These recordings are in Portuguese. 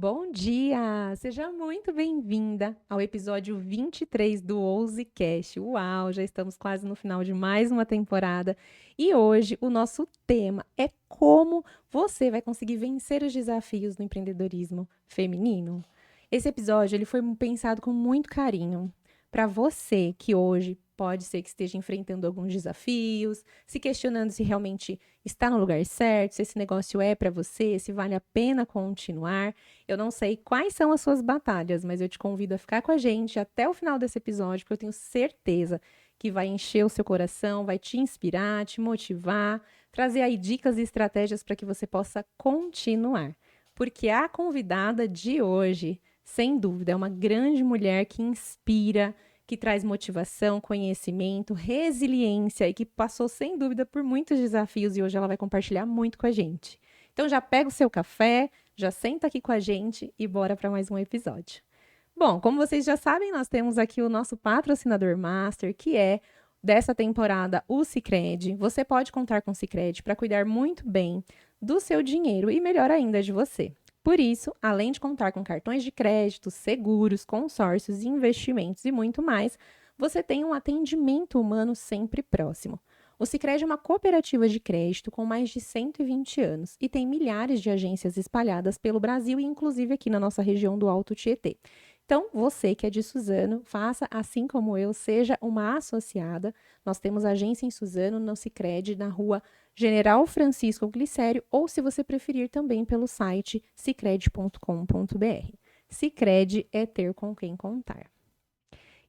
Bom dia! Seja muito bem-vinda ao episódio 23 do OuseCast. Uau, já estamos quase no final de mais uma temporada e hoje o nosso tema é como você vai conseguir vencer os desafios no empreendedorismo feminino. Esse episódio ele foi pensado com muito carinho para você que hoje pode ser que esteja enfrentando alguns desafios, se questionando se realmente está no lugar certo, se esse negócio é para você, se vale a pena continuar. Eu não sei quais são as suas batalhas, mas eu te convido a ficar com a gente até o final desse episódio, porque eu tenho certeza que vai encher o seu coração, vai te inspirar, te motivar, trazer aí dicas e estratégias para que você possa continuar. Porque a convidada de hoje, sem dúvida, é uma grande mulher que inspira, que traz motivação, conhecimento, resiliência e que passou, sem dúvida, por muitos desafios e hoje ela vai compartilhar muito com a gente. Então já pega o seu café, já senta aqui com a gente e bora para mais um episódio. Bom, como vocês já sabem, nós temos aqui o nosso patrocinador master, que é dessa temporada o Sicredi. Você pode contar com o Sicredi para cuidar muito bem do seu dinheiro e melhor ainda de você. Por isso, além de contar com cartões de crédito, seguros, consórcios, investimentos e muito mais, você tem um atendimento humano sempre próximo. O Sicredi é uma cooperativa de crédito com mais de 120 anos e tem milhares de agências espalhadas pelo Brasil e inclusive aqui na nossa região do Alto Tietê. Então, você que é de Suzano, faça assim como eu, seja uma associada. Nós temos agência em Suzano, no Sicredi, na rua General Francisco Glicério, ou se você preferir também pelo site sicredi.com.br. Sicredi é ter com quem contar.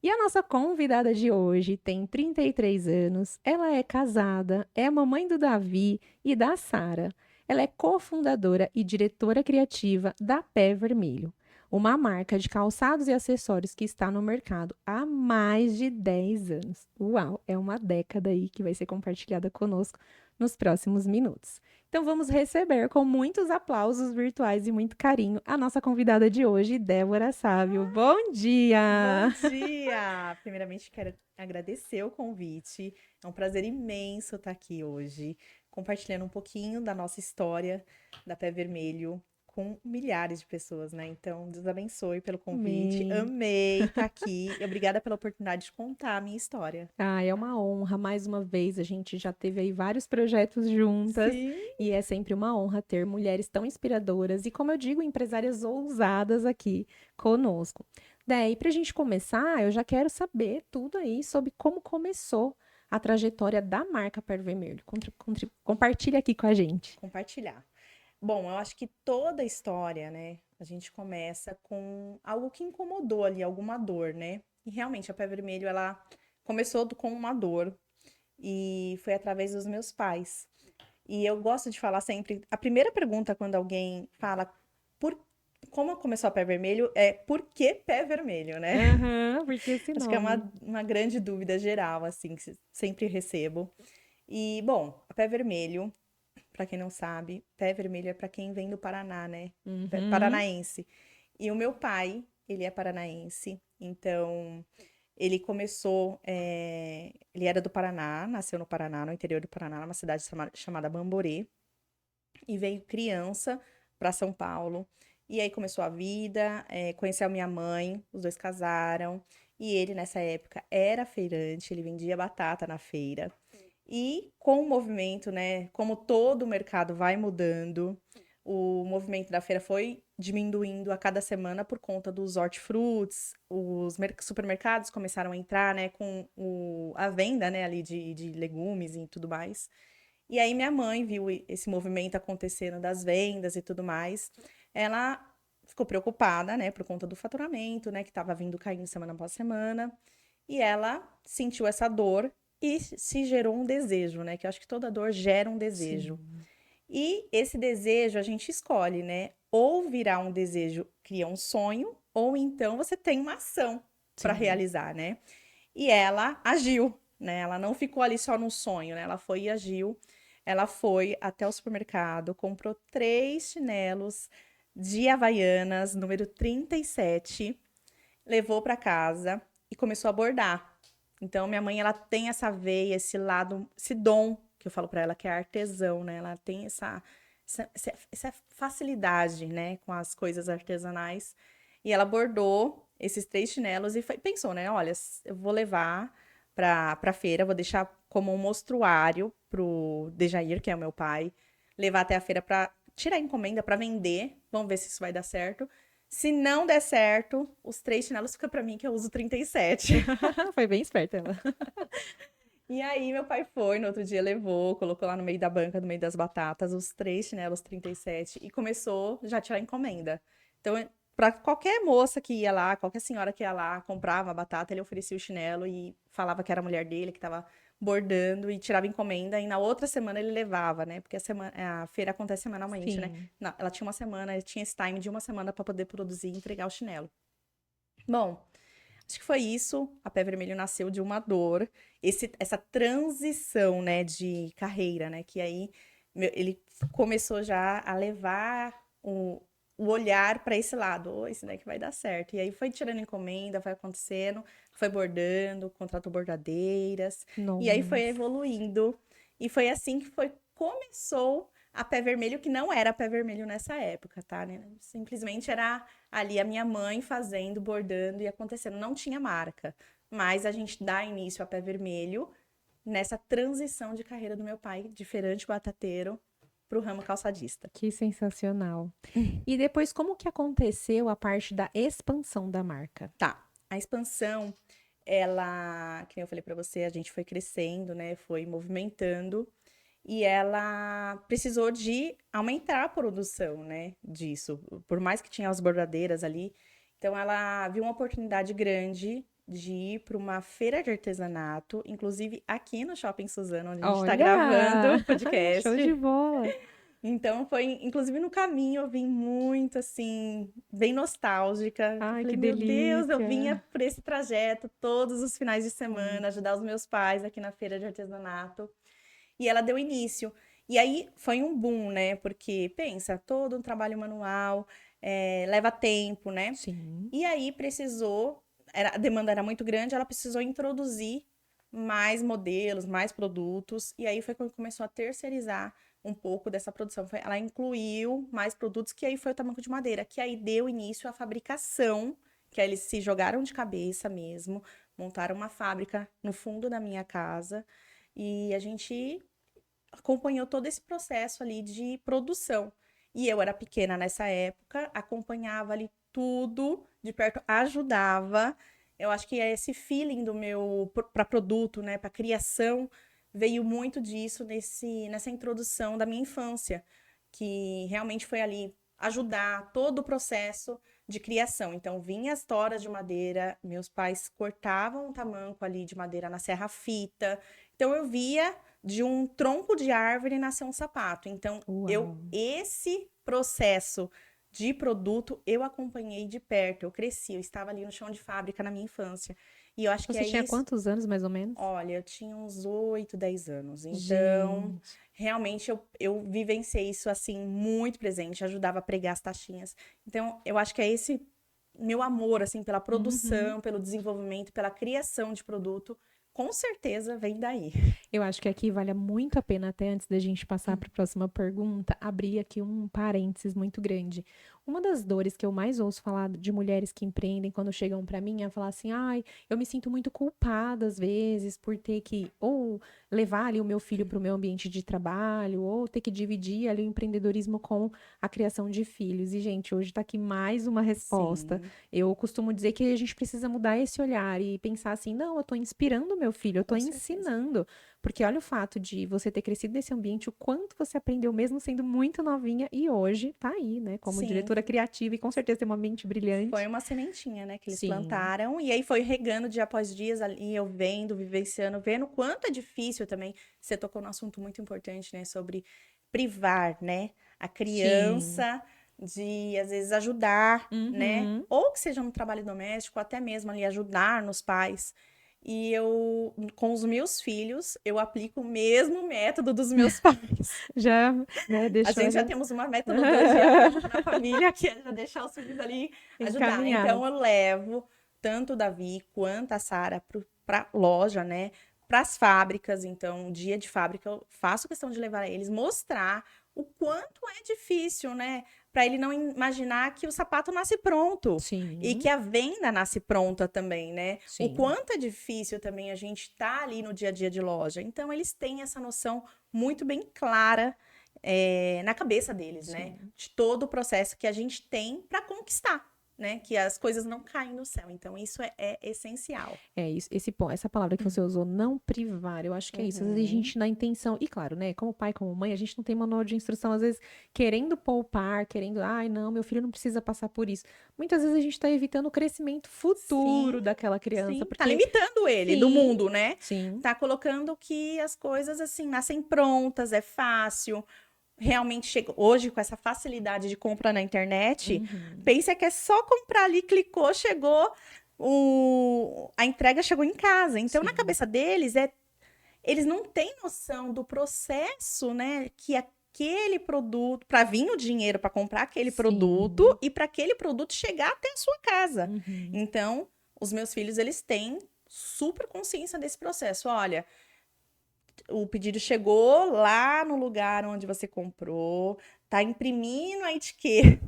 E a nossa convidada de hoje tem 33 anos, ela é casada, é a mamãe do Davi e da Sara. Ela é cofundadora e diretora criativa da Pé Vermelho, uma marca de calçados e acessórios que está no mercado há mais de 10 anos. Uau, é uma década aí que vai ser compartilhada conosco nos próximos minutos. Então vamos receber com muitos aplausos virtuais e muito carinho a nossa convidada de hoje, Débora Sávio. Bom Bom dia! dia! Primeiramente, quero agradecer o convite. É um prazer imenso estar aqui hoje, compartilhando um pouquinho da nossa história da Pé Vermelho com milhares de pessoas, né? Então, Deus abençoe pelo convite. Amém. Amei estar aqui e obrigada pela oportunidade de contar a minha história. Ah, é uma honra. Mais uma vez, a gente já teve aí vários projetos juntas Sim. e é sempre uma honra ter mulheres tão inspiradoras e, como eu digo, empresárias ousadas aqui conosco. Daí, para a gente começar, eu já quero saber tudo aí sobre como começou a trajetória da marca Pé Vermelho. Compartilha aqui com a gente. Compartilhar. Bom, eu acho que toda história, né, a gente começa com algo que incomodou ali, alguma dor, né? E realmente a Pé Vermelho, ela começou com uma dor e foi através dos meus pais. E eu gosto de falar sempre, a primeira pergunta quando alguém fala por como começou a Pé Vermelho é por que Pé Vermelho, né? Aham, porque esse Acho que é nome. uma grande dúvida geral, assim, que sempre recebo. E, bom, a Pé Vermelho, para quem não sabe, Pé Vermelho é para quem vem do Paraná, né? Uhum. Paranaense. E o meu pai, ele é paranaense, então ele começou, ele era do Paraná, nasceu no Paraná, no interior do Paraná, numa cidade chamada Bamborê, e veio criança para São Paulo. E aí começou a vida, conheceu a minha mãe, os dois casaram, e ele nessa época era feirante, ele vendia batata na feira. E com o movimento, né, como todo o mercado vai mudando, o movimento da feira foi diminuindo a cada semana por conta dos hortifrutis, os supermercados começaram a entrar, né, com a venda, né, ali de legumes e tudo mais. E aí minha mãe viu esse movimento acontecendo das vendas e tudo mais. Ela ficou preocupada, né, por conta do faturamento, né, que estava vindo caindo semana após semana. E ela sentiu essa dor e se gerou um desejo, né, que eu acho que toda dor gera um desejo. Sim, E esse desejo a gente escolhe, né? Ou virar um desejo, cria um sonho, ou então você tem uma ação para sim. realizar, né? E ela agiu, né? Ela não ficou ali só no sonho, né? Ela foi e agiu. Ela foi até o supermercado, comprou 3 chinelos de Havaianas, número 37, levou para casa e começou a bordar. Então, minha mãe, ela tem essa veia, esse lado, esse dom, que eu falo para ela, que é artesão, né? Ela tem essa facilidade, né, com as coisas artesanais. E ela bordou esses 3 chinelos e pensou, né, olha, eu vou levar pra feira, vou deixar como um mostruário pro Dejair, que é o meu pai, levar até a feira pra tirar encomenda pra vender. Vamos ver se isso vai dar certo. Se não der certo, os 3 chinelos ficam pra mim, que eu uso 37. Foi bem esperta ela. E aí, meu pai foi, no outro dia levou, colocou lá no meio da banca, no meio das batatas, os 3 chinelos 37 e começou já a tirar encomenda. Então, para qualquer moça que ia lá, qualquer senhora que ia lá, comprava a batata, ele oferecia o chinelo e falava que era a mulher dele, que estava bordando e tirava encomenda. E na outra semana ele levava, né? Porque a feira acontece semanalmente, né? Sim. Ela tinha uma semana, tinha esse time de uma semana para poder produzir e entregar o chinelo. Bom, acho que foi isso. A Pé Vermelho nasceu de uma dor, essa transição, né, de carreira, né, que aí ele começou já a levar o olhar para esse lado. Oh, esse daqui vai dar certo. E aí foi tirando encomenda, foi acontecendo, foi bordando, contratou bordadeiras, e aí foi Nossa. evoluindo. E foi assim que começou a Pé Vermelho, que não era Pé Vermelho nessa época, tá? Né? Simplesmente era ali a minha mãe fazendo, bordando e acontecendo. Não tinha marca, mas a gente dá início a Pé Vermelho nessa transição de carreira do meu pai, de feirante batateiro para o ramo calçadista. Que sensacional. E depois, como que aconteceu a parte da expansão da marca? Tá, a expansão, ela, que nem eu falei para você, a gente foi crescendo, né? Foi movimentando e ela precisou de aumentar a produção, né, disso. Por mais que tinha as bordadeiras ali, então ela viu uma oportunidade grande de ir para uma feira de artesanato, inclusive aqui no Shopping Suzano, onde a gente está gravando Olha! o podcast. Show de bola! Então foi, inclusive no caminho eu vim muito assim, bem nostálgica. Eu Ai, falei, que meu Deus, eu vinha delícia! por esse trajeto todos os finais de semana, ajudar os meus pais aqui na feira de artesanato. E ela deu início. E aí foi um boom, né? Porque, pensa, todo um trabalho manual, leva tempo, né? Sim. E aí precisou, a demanda era muito grande, ela precisou introduzir mais modelos, mais produtos. E aí foi quando começou a terceirizar um pouco dessa produção. Ela incluiu mais produtos, que aí foi o tamanco de madeira, que aí deu início à fabricação, que aí eles se jogaram de cabeça mesmo, montaram uma fábrica no fundo da minha casa. E a gente acompanhou todo esse processo ali de produção. E eu era pequena nessa época, acompanhava ali tudo de perto, ajudava. Eu acho que é esse feeling do meu para produto, né, para criação, veio muito disso nessa introdução da minha infância, que realmente foi ali ajudar todo o processo de criação. Então, vinha as toras de madeira, meus pais cortavam um tamanco ali de madeira na serra-fita. Então, eu via de um tronco de árvore nascer um sapato. Então, Uau! esse processo de produto eu acompanhei de perto. Eu cresci, eu estava ali no chão de fábrica na minha infância. E eu acho que Você é tinha isso. quantos anos, mais ou menos? Olha, eu tinha uns 8, 10 anos. Então, Gente, realmente eu vivenciei isso assim muito presente, ajudava a pregar as taxinhas. Então, eu acho que é esse meu amor assim pela uhum. produção, pelo desenvolvimento, pela criação de produto, com certeza vem daí. Eu acho que aqui vale muito a pena, até antes da gente passar para a próxima pergunta, abrir aqui um parênteses muito grande. Uma das dores que eu mais ouço falar de mulheres que empreendem quando chegam para mim é falar assim: ai, eu me sinto muito culpada às vezes por ter que ou levar ali o meu filho para o meu ambiente de trabalho, ou ter que dividir ali o empreendedorismo com a criação de filhos. E, gente, hoje está aqui mais uma resposta. Sim, Eu costumo dizer que a gente precisa mudar esse olhar e pensar assim: não, eu estou inspirando o meu filho, eu estou com certeza. ensinando. Porque olha o fato de você ter crescido nesse ambiente, o quanto você aprendeu mesmo sendo muito novinha e hoje tá aí, né, como Sim, diretora criativa e com certeza tem uma mente foi brilhante. uma sementinha, né, que eles Sim, plantaram e aí foi regando dia após dias ali, eu vendo, vivenciando, vendo o quanto é difícil também. Você tocou num assunto muito importante, né, sobre privar, né, a sim. criança de às vezes ajudar, né, Uhum. ou que seja no trabalho doméstico, até mesmo ali ajudar nos pais. E eu, com os meus filhos, eu aplico o mesmo método dos meus pais. Já, né, A deixou gente já ele temos uma metodologia pronta na família, que é já deixar os filhos ali ajudar. encaminhado. Então, eu levo tanto o Davi quanto a Sara para loja, né? Para as fábricas. Então, dia de fábrica, eu faço questão de levar eles, mostrar o quanto é difícil, né? Para ele não imaginar que o sapato nasce pronto e Sim, que a venda nasce pronta também, né? O sim. quanto é difícil também a gente tá ali no dia a dia de loja. Então, eles têm essa noção muito bem clara na cabeça deles, né? Sim. De todo o processo que a gente tem para conquistar, né? Que as coisas não caem do céu. Então, isso é essencial. É isso, essa palavra que você usou, não privar, eu acho que é isso. Às vezes a Uhum. gente, na intenção, e claro, né, como pai, como mãe, a gente não tem manual de instrução, às vezes querendo poupar, querendo, ai, não, meu filho não precisa passar por isso. Muitas vezes a gente está evitando o crescimento Sim, futuro daquela criança, sim. Tá porque, limitando ele do sim, mundo, né? sim, Tá colocando que as coisas, assim, nascem prontas, é fácil. Realmente chega hoje com essa facilidade de compra na internet, uhum, pensa que é só comprar ali, clicou, chegou, a entrega chegou em casa. Então, na sim, cabeça deles, eles não têm noção do processo, né? Que aquele produto, para vir o dinheiro para comprar aquele sim, produto e para aquele produto chegar até a sua casa. uhum, Então, os meus filhos, eles têm super consciência desse processo. Olha, o pedido chegou lá no lugar onde você comprou, tá imprimindo a etiqueta,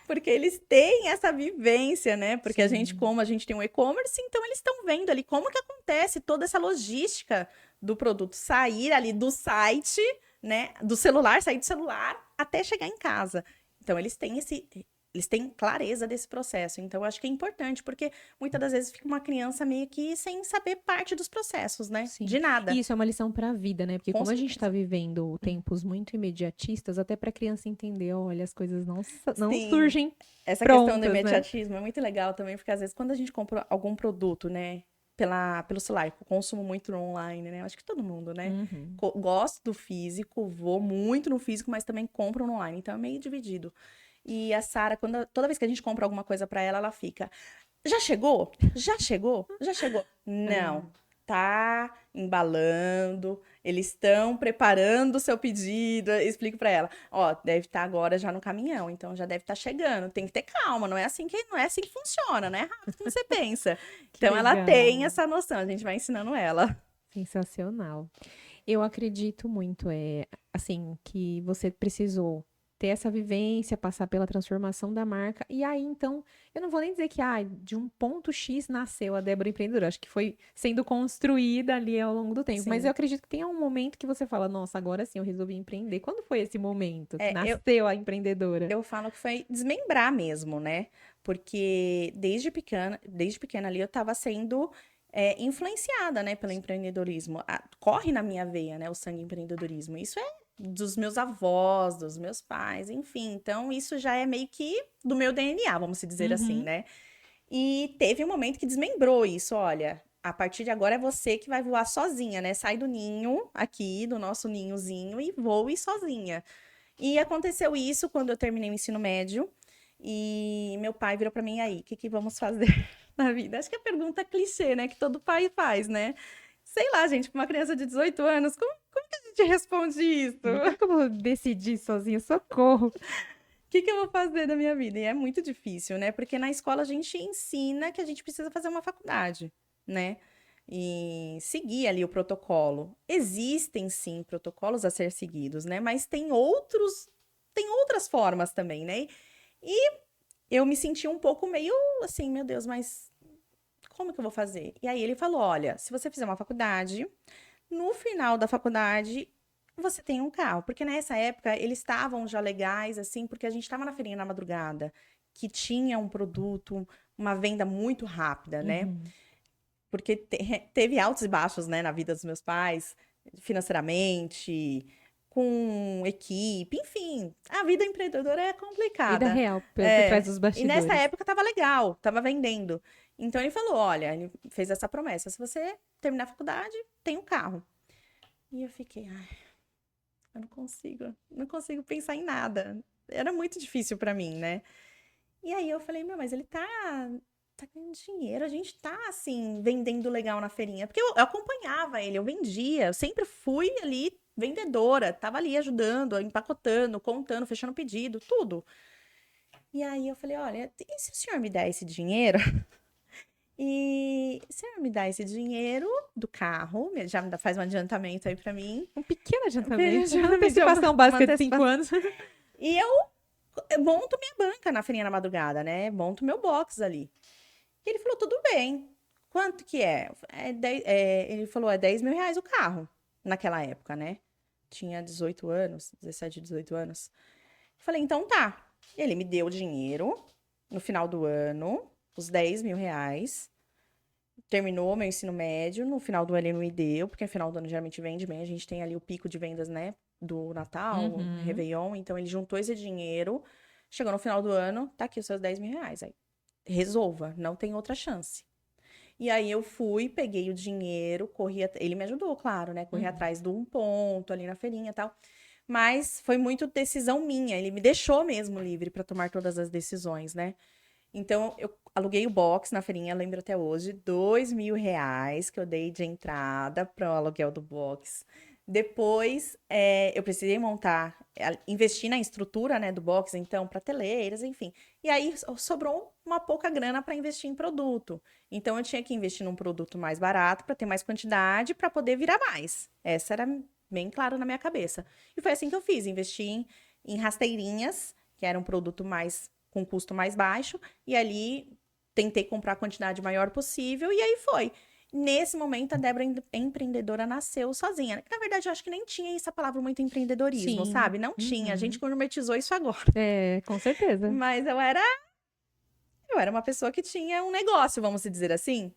porque eles têm essa vivência, né? Porque a gente, sim, como a gente tem um e-commerce, então eles estão vendo ali como que acontece toda essa logística do produto sair ali do site, né? Do celular, sair do celular até chegar em casa. Então eles têm clareza desse processo. Então, eu acho que é importante, porque muitas das vezes fica uma criança meio que sem saber parte dos processos, né? sim. De E nada. isso é uma lição para a vida, né? Porque Com como a gente está certeza. vivendo tempos muito imediatistas, até para a criança entender, olha, as coisas não Sim, surgem essa questão do prontas, né? imediatismo é muito legal também, porque às vezes quando a gente compra algum produto, né, pelo celular, eu consumo muito no online, né? Eu acho que todo mundo, né? Uhum. Gosto do físico, vou muito no físico, mas também compro no online, então é meio dividido. E a Sara, toda vez que a gente compra alguma coisa pra ela, ela fica: já chegou? Já chegou? Já chegou? Não. É. Tá embalando, eles estão preparando o seu pedido. Eu explico pra ela, ó, deve estar agora já no caminhão, então já deve estar chegando. Tem que ter calma, não é assim que funciona, não é rápido como você pensa. Que Então ela tem legal. essa noção, a gente vai ensinando ela. Sensacional. Eu acredito muito, assim, que você precisou ter essa vivência, passar pela transformação da marca, e aí, então, eu não vou nem dizer que, de um ponto X nasceu a Débora empreendedora, acho que foi sendo construída ali ao longo do tempo, mas eu Sim. acredito que tenha um momento que você fala, nossa, agora sim eu resolvi empreender. Quando foi esse momento que É, eu, nasceu a empreendedora? eu falo que foi desmembrar mesmo, né? Porque desde pequena ali eu estava sendo influenciada, né, pelo empreendedorismo. Corre na minha veia, né, o sangue empreendedorismo. Isso é dos meus avós, dos meus pais, enfim. Então, isso já é meio que do meu DNA, vamos se dizer assim, Uhum. né? E teve um momento que desmembrou isso, olha. A partir de agora é você que vai voar sozinha, né? Sai do ninho aqui, do nosso ninhozinho, e voe sozinha. E aconteceu isso quando eu terminei o ensino médio. E meu pai virou pra mim, e aí, o que que vamos fazer na vida? Acho que é a pergunta clichê, né? Que todo pai faz, né? Sei lá, gente, pra uma criança de 18 anos, como que a gente responde isso? Como que eu vou decidir sozinha? Socorro. O que que eu vou fazer da minha vida? E é muito difícil, né? Porque na escola a gente ensina que a gente precisa fazer uma faculdade, né? E seguir ali o protocolo. Existem sim protocolos a ser seguidos, né? Mas tem outras formas também, né? E eu me senti um pouco meio assim, meu Deus, mas como que eu vou fazer? E aí ele falou: olha, se você fizer uma faculdade, no final da faculdade você tem um carro. Porque nessa época eles estavam já legais, assim, porque a gente estava na feirinha na madrugada, que tinha um produto, uma venda muito rápida, né? Uhum. Porque teve altos e baixos, né, na vida dos meus pais, financeiramente, com equipe, enfim. A vida empreendedora é Vida complicada. real, por trás É. dos E nessa bastidores. época tava legal, tava vendendo. Então ele falou: olha, ele fez essa promessa: se você terminar a faculdade, tem um carro. E eu fiquei, ai, eu não consigo pensar em nada. Era muito difícil pra mim, né? E aí eu falei, meu, mas ele tá ganhando dinheiro, a gente tá, assim, vendendo legal na feirinha. Porque eu acompanhava ele, eu vendia, eu sempre fui ali vendedora, tava ali ajudando, empacotando, contando, fechando pedido, tudo. E aí eu falei, olha, e se o senhor me der esse dinheiro, E você me dá esse dinheiro do carro, já me faz um adiantamento aí pra mim. Um pequeno Um adiantamento. pequeno Uma antecipação uma básica de 5 antecipação. anos. E eu monto minha banca na feirinha na madrugada, né? Monto meu box ali. E ele falou, tudo bem. Quanto que é? Ele falou, é 10 mil reais o carro. Naquela época, né? Tinha 18 anos, 17, 18 anos. Falei, então tá. Ele me deu o dinheiro no final do ano, os 10 mil reais. Terminou meu ensino médio. No final do ano ele não me deu, porque no final do ano geralmente vende bem. A gente tem ali o pico de vendas, né? Do Natal, Uhum. Réveillon. Então ele juntou esse dinheiro. Chegou no final do ano, tá aqui os seus 10 mil reais. Aí, resolva, não tem outra chance. E aí eu fui, peguei o dinheiro, ele me ajudou, claro, né? Corri Uhum. atrás de um ponto ali na feirinha e tal. Mas foi muito decisão minha. Ele me deixou mesmo livre para tomar todas as decisões, né? Então eu aluguei o box na feirinha, lembro até hoje, 2 mil reais que eu dei de entrada para o aluguel do box. Depois eu precisei montar, investir na estrutura, né, do box, então, prateleiras, enfim. E aí sobrou uma pouca grana para investir em produto. Então eu tinha que investir num produto mais barato para ter mais quantidade, para poder virar mais. Essa era bem claro na minha cabeça. E foi assim que eu fiz, investi em rasteirinhas, que era um produto mais com custo mais baixo, e ali tentei comprar a quantidade maior possível, e aí foi. Nesse momento, a Débora empreendedora nasceu sozinha. Na verdade, eu acho que nem tinha essa palavra muito empreendedorismo, Sim. sabe? Não tinha. A gente Uhum. gourmetizou isso agora. É, com certeza. Mas eu era uma pessoa que tinha um negócio, vamos dizer assim.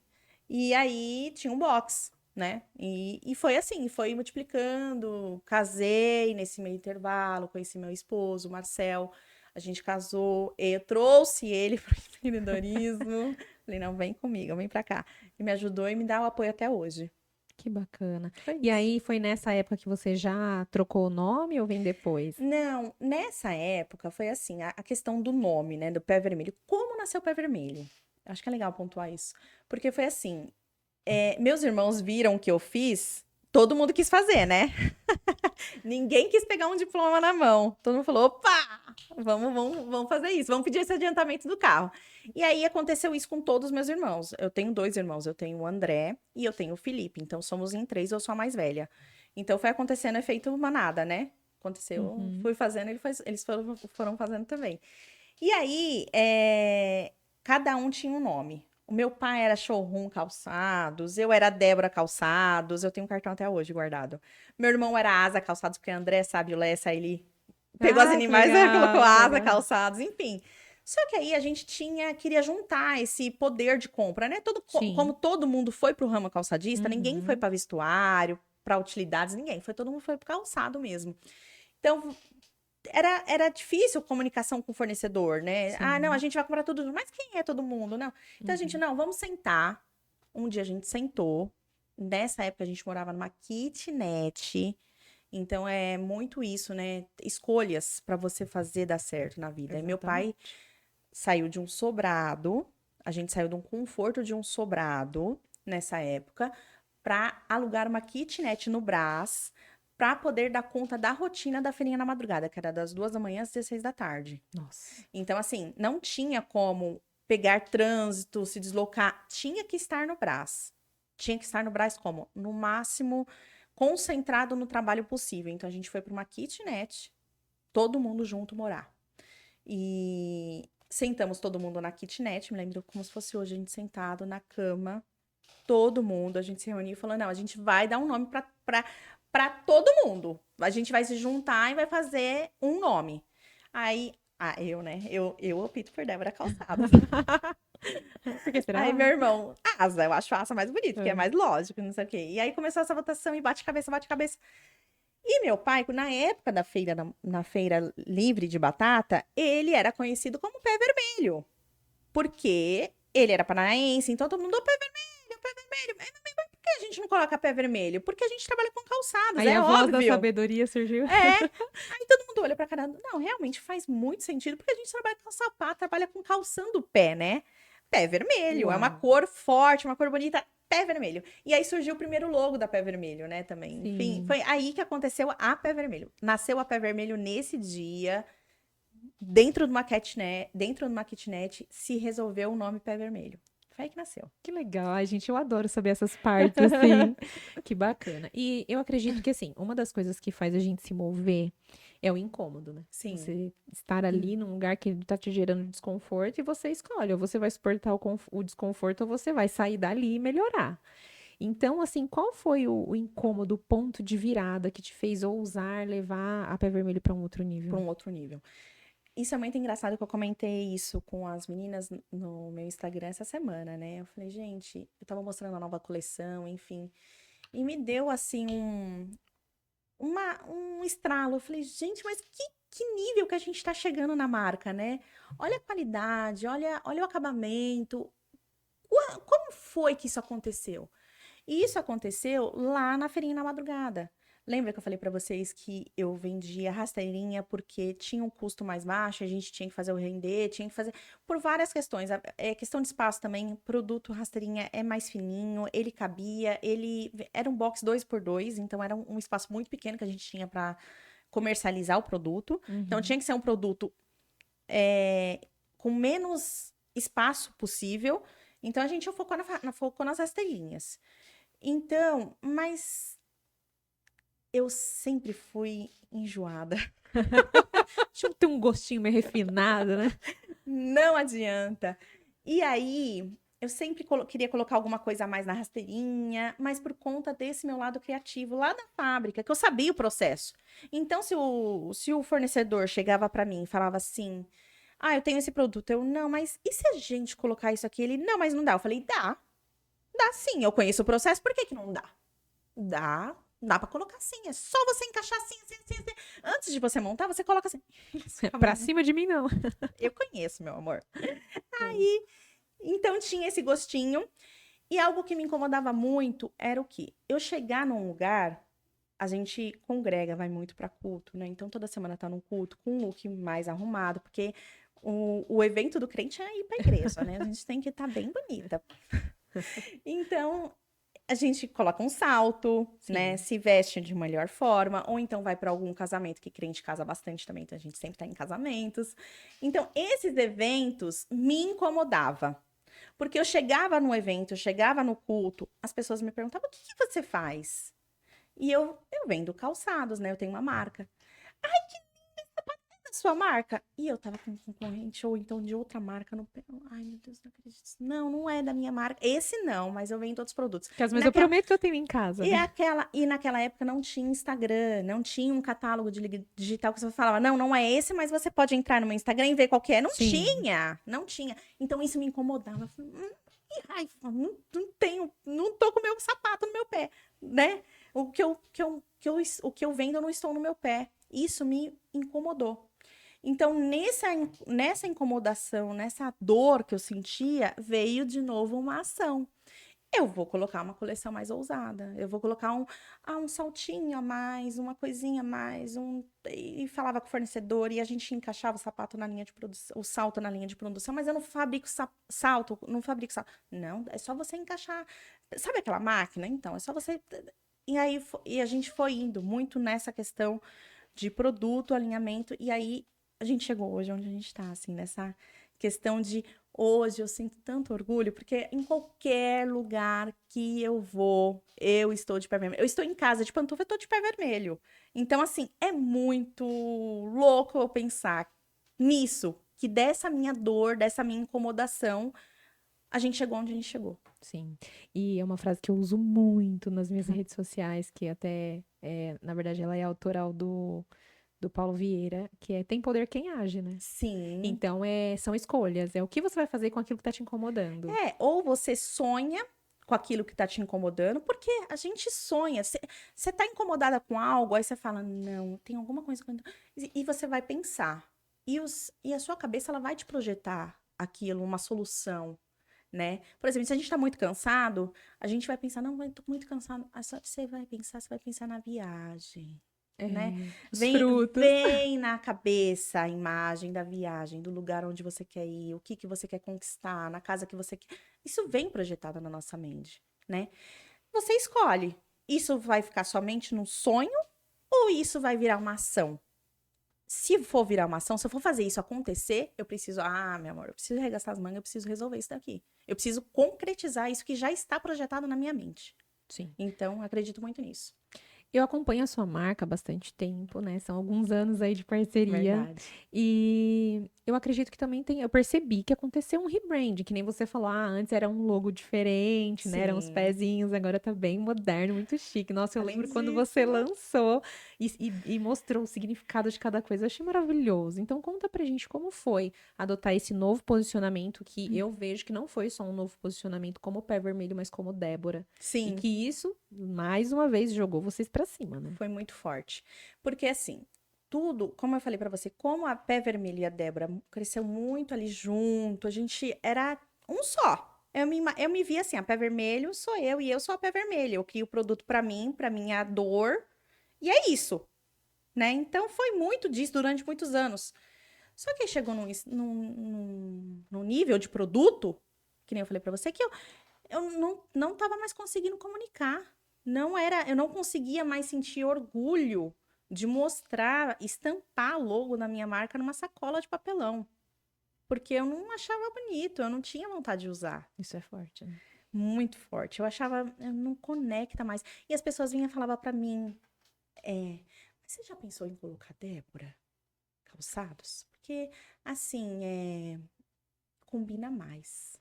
E aí tinha um box, né? E foi assim, foi multiplicando. Casei nesse meio intervalo, conheci meu esposo, o Marcel. A gente casou, eu trouxe ele para o empreendedorismo. Falei, não, vem comigo, vem pra cá. E me ajudou e me dá o apoio até hoje. Que bacana. Foi E isso. aí, foi nessa época que você já trocou o nome ou vem depois? Não, nessa época foi assim, a questão do nome, né, do pé vermelho. Como nasceu o pé vermelho? Acho que é legal pontuar isso. Porque foi assim, meus irmãos viram o que eu fiz, todo mundo quis fazer, né? Ninguém quis pegar um diploma na mão. Todo mundo falou: opa, vamos fazer isso, vamos pedir esse adiantamento do carro. E aí aconteceu isso com todos os meus irmãos. Eu tenho 2 irmãos, eu tenho o André e eu tenho o Felipe. Então somos em 3, eu sou a mais velha. Então foi acontecendo efeito manada, né? Aconteceu, Uhum. fui fazendo, eles foram fazendo também. E aí, cada um tinha um nome. O meu pai era Showroom Calçados, eu era Débora Calçados, eu tenho um cartão até hoje guardado. Meu irmão era Asa Calçados, porque André sabe o Lessa, ele pegou as Ah, que animais e colocou legal, que Asa legal. Calçados, enfim. Só que aí a gente queria juntar esse poder de compra, né? Como Sim. todo mundo foi pro ramo calçadista, ninguém foi Uhum. para vestuário, para utilidades, ninguém. Todo mundo foi pro calçado mesmo. Então, era difícil comunicação com o fornecedor, né? Ah, não, a Sim. gente vai comprar tudo junto. Mas quem é todo mundo? Não. Então a gente, Uhum. não, vamos sentar. Um dia a gente sentou. Nessa época a gente morava numa kitnet. Então é muito isso, né? Escolhas para você fazer dar certo na vida. E meu pai Exatamente. saiu de um sobrado, a gente saiu de um conforto de um sobrado nessa época para alugar uma kitnet no Brás para poder dar conta da rotina da feirinha na madrugada, que era das 2 da manhã às 16 da tarde. Nossa. Então, assim, não tinha como pegar trânsito, se deslocar, tinha que estar no Brás. Tinha que estar no Brás como? No máximo, concentrado no trabalho possível. Então, a gente foi para uma kitnet, todo mundo junto morar. E sentamos todo mundo na kitnet, me lembro como se fosse hoje, a gente sentado na cama, todo mundo, a gente se reuniu e falou, não, a gente vai dar um nome pra todo mundo. A gente vai se juntar e vai fazer um nome. Aí, eu, né? Eu opto por Débora Calçados. Por que Aí será? meu irmão, Asa, eu acho Asa mais bonito, porque é É. mais lógico, não sei o quê. E aí começou essa votação e bate-cabeça, bate-cabeça. E meu pai, na época da feira, na feira livre de batata, ele era conhecido como Pé Vermelho. Porque ele era paranaense, então todo mundo, "Ô, pé vermelho, pé vermelho. Mas por que a gente não coloca pé vermelho? Porque a gente trabalha com calçados, Aí é a voz da óbvio. sabedoria surgiu. É. Aí todo mundo olha pra cara, não, realmente faz muito sentido, porque a gente trabalha com sapato, trabalha com calçando o pé, né? Pé vermelho, é uma Uau. cor forte, uma cor bonita, pé vermelho. E aí surgiu o primeiro logo da Pé Vermelho, né, também. Enfim, Sim. foi aí que aconteceu a Pé Vermelho. Nasceu a Pé Vermelho nesse dia, dentro de uma kitnet, se resolveu o nome Pé Vermelho. Foi aí que nasceu. Que legal. Ai, gente, eu adoro saber essas partes, assim. Que bacana. E eu acredito que, assim, uma das coisas que faz a gente se mover é o incômodo, né? Sim. Você estar ali num lugar que tá te gerando desconforto e você escolhe. Ou você vai suportar o desconforto ou você vai sair dali e melhorar. Então, assim, qual foi o incômodo, o ponto de virada que te fez ousar levar a Pé Vermelho para um outro Para nível? um outro nível. Isso é muito engraçado que eu comentei isso com as meninas no meu Instagram essa semana, né? Eu falei, gente, eu tava mostrando a nova coleção, enfim, e me deu assim um estralo. Eu falei, gente, mas que nível que a gente tá chegando na marca, né? Olha a qualidade, olha o acabamento. Como foi que isso aconteceu? E isso aconteceu lá na feirinha na madrugada. Lembra que eu falei para vocês que eu vendia rasteirinha porque tinha um custo mais baixo, a gente tinha que fazer o render, tinha que fazer por várias questões. É questão de espaço também, produto rasteirinha é mais fininho, ele cabia, ele era um box 2x2, então era um espaço muito pequeno que a gente tinha para comercializar o produto. Então Uhum. tinha que ser um produto com menos espaço possível. Então a gente focou nas rasteirinhas. Então, mas eu sempre fui enjoada. Deixa eu ter um gostinho meio refinado, né? Não adianta. E aí, eu sempre queria colocar alguma coisa a mais na rasteirinha, mas por conta desse meu lado criativo lá da fábrica, que eu sabia o processo. Então, se o fornecedor chegava para mim e falava assim: Ah, eu tenho esse produto. Eu, não, mas e se a gente colocar isso aqui? Ele, não, mas não dá. Eu falei, dá sim. Eu conheço o processo, por que que não dá? Dá pra colocar assim. É só você encaixar assim, assim, assim, assim. Antes de você montar, você coloca assim. Eles ficavam, Pra cima de mim, não. eu conheço, meu amor. Então tinha esse gostinho. E algo que me incomodava muito era o quê? Eu chegar num lugar, a gente congrega, vai muito pra culto, né? Então toda semana tá num culto com um look mais arrumado, porque o evento do crente é ir pra igreja, né? A gente tem que estar bem bonita. Então, a gente coloca um salto, né? Sim. Se veste de melhor forma, ou então vai para algum casamento, que crente casa bastante também, então a gente sempre tá em casamentos. Então, esses eventos me incomodavam. Porque eu chegava no evento, eu chegava no culto, as pessoas me perguntavam: o que que você faz? E eu vendo calçados, né? Eu tenho uma marca. Da sua marca? E eu tava com um concorrente, ou então de outra marca no pé. Ai, meu Deus, não acredito. Não, não é da minha marca. Esse não, mas eu vendo outros produtos. Que às E vezes eu naquela, prometo que eu tenho em casa, E, né? naquela época não tinha Instagram, não tinha um catálogo digital que você falava, não, não é esse, mas você pode entrar no meu Instagram e ver qual que é. Não Sim. tinha, não tinha. Então isso me incomodava. Eu falei, que raiva, não tenho, não tô com o meu sapato no meu pé, né? O que eu vendo eu não estou no meu pé. Isso me incomodou. Então, nessa incomodação, nessa dor que eu sentia, veio de novo uma ação. Eu vou colocar uma coleção mais ousada. Eu vou colocar um saltinho a mais, uma coisinha a mais. E falava com o fornecedor e a gente encaixava o sapato na linha de produção, o salto na linha de produção, mas eu não fabrico salto, não fabrico salto. Não, é só você encaixar. Sabe aquela máquina? Então, é só você. E aí e a gente foi indo muito nessa questão de produto, alinhamento, e aí a gente chegou hoje onde a gente está, assim, nessa questão de hoje eu sinto tanto orgulho, porque em qualquer lugar que eu vou, eu estou de pé vermelho. Eu estou em casa de pantufa, eu estou de pé vermelho. Então, assim, é muito louco eu pensar nisso, que dessa minha dor, dessa minha incomodação, a gente chegou onde a gente chegou. Sim. E é uma frase que eu uso muito nas minhas redes sociais, que até, na verdade, ela é autoral do Paulo Vieira, que é tem poder quem age, né? Sim. Então, são escolhas. É o que você vai fazer com aquilo que tá te incomodando. Ou você sonha com aquilo que tá te incomodando, porque a gente sonha. Você tá incomodada com algo, aí você fala, não, tem alguma coisa que eu não tô-" E você vai pensar. E a sua cabeça, ela vai te projetar aquilo, uma solução, né? Por exemplo, se a gente tá muito cansado, a gente vai pensar, não, eu tô muito cansado. Aí só você vai pensar na viagem, né? Os Vem, frutos. vem na cabeça a imagem da viagem, do lugar onde você quer ir, o que que você quer conquistar, na casa que você quer. Isso vem projetado na nossa mente, né? Você escolhe. Isso vai ficar somente num sonho ou isso vai virar uma ação? se for virar uma ação, se eu for fazer isso acontecer, eu preciso, meu amor, eu preciso arregaçar as mangas, eu preciso resolver isso daqui. Eu preciso concretizar isso que já está projetado na minha mente. Sim. Então, acredito muito nisso. Eu acompanho a sua marca há bastante tempo, né? São alguns anos aí de parceria. Verdade. E eu acredito que também eu percebi que aconteceu um rebrand, que nem você falou, antes era um logo diferente, né? Eram os Sim. pezinhos, agora tá bem moderno, muito chique. Nossa, eu Tá lembro quando você lindíssimo. lançou e mostrou o significado de cada coisa. Eu achei maravilhoso. Então conta pra gente como foi adotar esse novo posicionamento, que eu vejo que não foi só um novo posicionamento como Pé Vermelho, mas como Débora. E Sim, que isso, mais uma vez, jogou vocês pra cima, né? foi muito forte. Porque assim, tudo, como eu falei pra você, como a Pé Vermelho e a Débora cresceu muito ali junto, a gente era um só. Eu me via assim, a Pé Vermelho sou eu e eu sou a Pé Vermelho. Eu crio o produto pra mim é a dor, e é isso, né? Então foi muito disso durante muitos anos. Só que aí chegou num nível de produto, que nem eu falei pra você, que eu não tava mais conseguindo comunicar. Eu não conseguia mais sentir orgulho de mostrar, estampar logo na minha marca numa sacola de papelão. Porque eu não achava bonito, eu não tinha vontade de usar. Isso é forte, né? Muito forte. Eu achava, não conecta mais. E as pessoas vinham e falavam pra mim, mas você já pensou em colocar Débora calçados? Porque, assim, combina mais.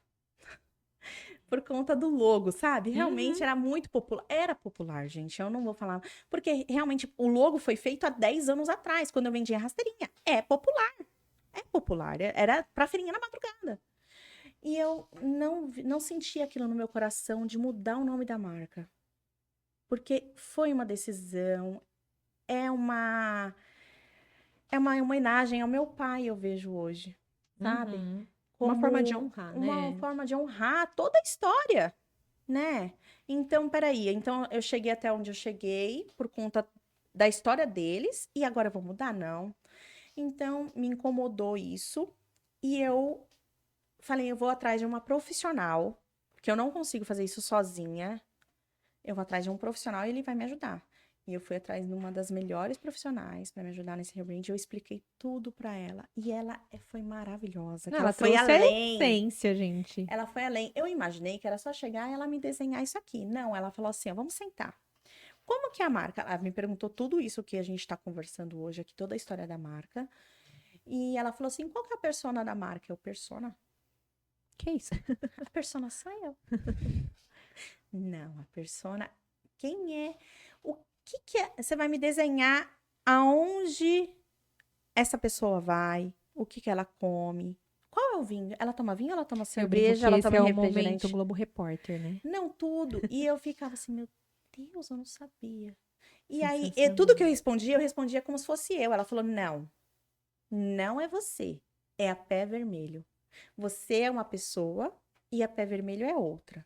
Por conta do logo, sabe? Realmente Uhum. era muito popular. Era popular, gente. Eu não vou falar. Porque realmente o logo foi feito há 10 anos atrás, quando eu vendia rasteirinha. É popular. É popular. Era pra feirinha na madrugada. E eu não senti aquilo no meu coração de mudar o nome da marca. Porque foi uma decisão. É uma. É uma homenagem ao meu pai, eu vejo hoje. Sabe? Uhum. Uma forma de Como honrar, uma né? forma de honrar toda a história. Né? Então, peraí. Então, eu cheguei até onde eu cheguei por conta da história deles e agora eu vou mudar? Não. Então, me incomodou isso e eu falei, eu vou atrás de uma profissional, porque eu não consigo fazer isso sozinha. Eu vou atrás de um profissional e ele vai me ajudar. E eu fui atrás de uma das melhores profissionais para me ajudar nesse rebrand. Eu expliquei tudo para ela e ela foi maravilhosa, Não, que ela ela foi trouxe a além. essência, gente. Ela foi além. Eu imaginei que era só chegar e ela me desenhar isso aqui. Não, ela falou assim: ó, vamos sentar. Como que é a marca? Ela me perguntou tudo isso que a gente está conversando hoje aqui, toda a história da marca. E ela falou assim: qual que é a persona da marca? Eu, persona? Que isso? A persona sou eu. Não, a persona. Quem é? O que é? Você vai me desenhar aonde essa pessoa vai, o que ela come. Qual é o vinho? Ela toma vinho, ela toma Eu brinco cerveja, que ela esse toma é o momento refrigerante? Globo Repórter, né? Não, tudo. E eu ficava assim, meu Deus, eu não sabia. E aí, tudo que Sensacional. eu respondia como se fosse eu. Ela falou: não, não é você, é a Pé Vermelho. Você é uma pessoa e a Pé Vermelho é outra.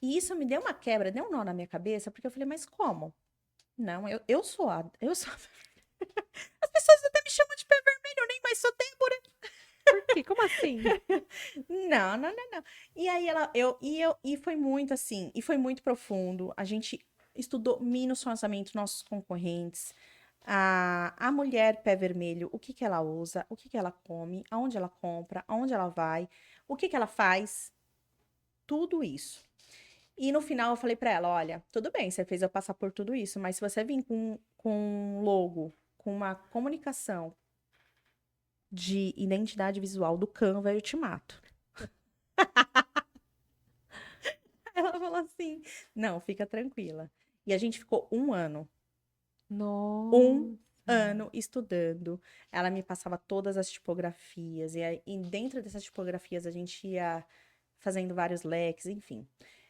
E isso me deu uma quebra, deu um nó na minha cabeça, porque eu falei: mas como? Não, eu sou a. Eu sou As pessoas até me chamam de Pé Vermelho, eu nem mais sou Débora. Por quê? Como assim? Não, não, não, não. E aí e foi muito assim, e foi muito profundo. A gente estudou minuciosamente nossos concorrentes. A mulher pé vermelho, o que que ela usa, o que que ela come, aonde ela compra, aonde ela vai, o que que ela faz, tudo isso. E no final eu falei pra ela, olha, tudo bem, você fez eu passar por tudo isso, mas se você vir com um logo, com uma comunicação de identidade visual do Canva, eu te mato. Ela falou assim: não, fica tranquila. E a gente ficou um Nossa. ano estudando. Ela me passava todas as tipografias, e dentro dessas tipografias a gente ia fazendo vários leques, enfim.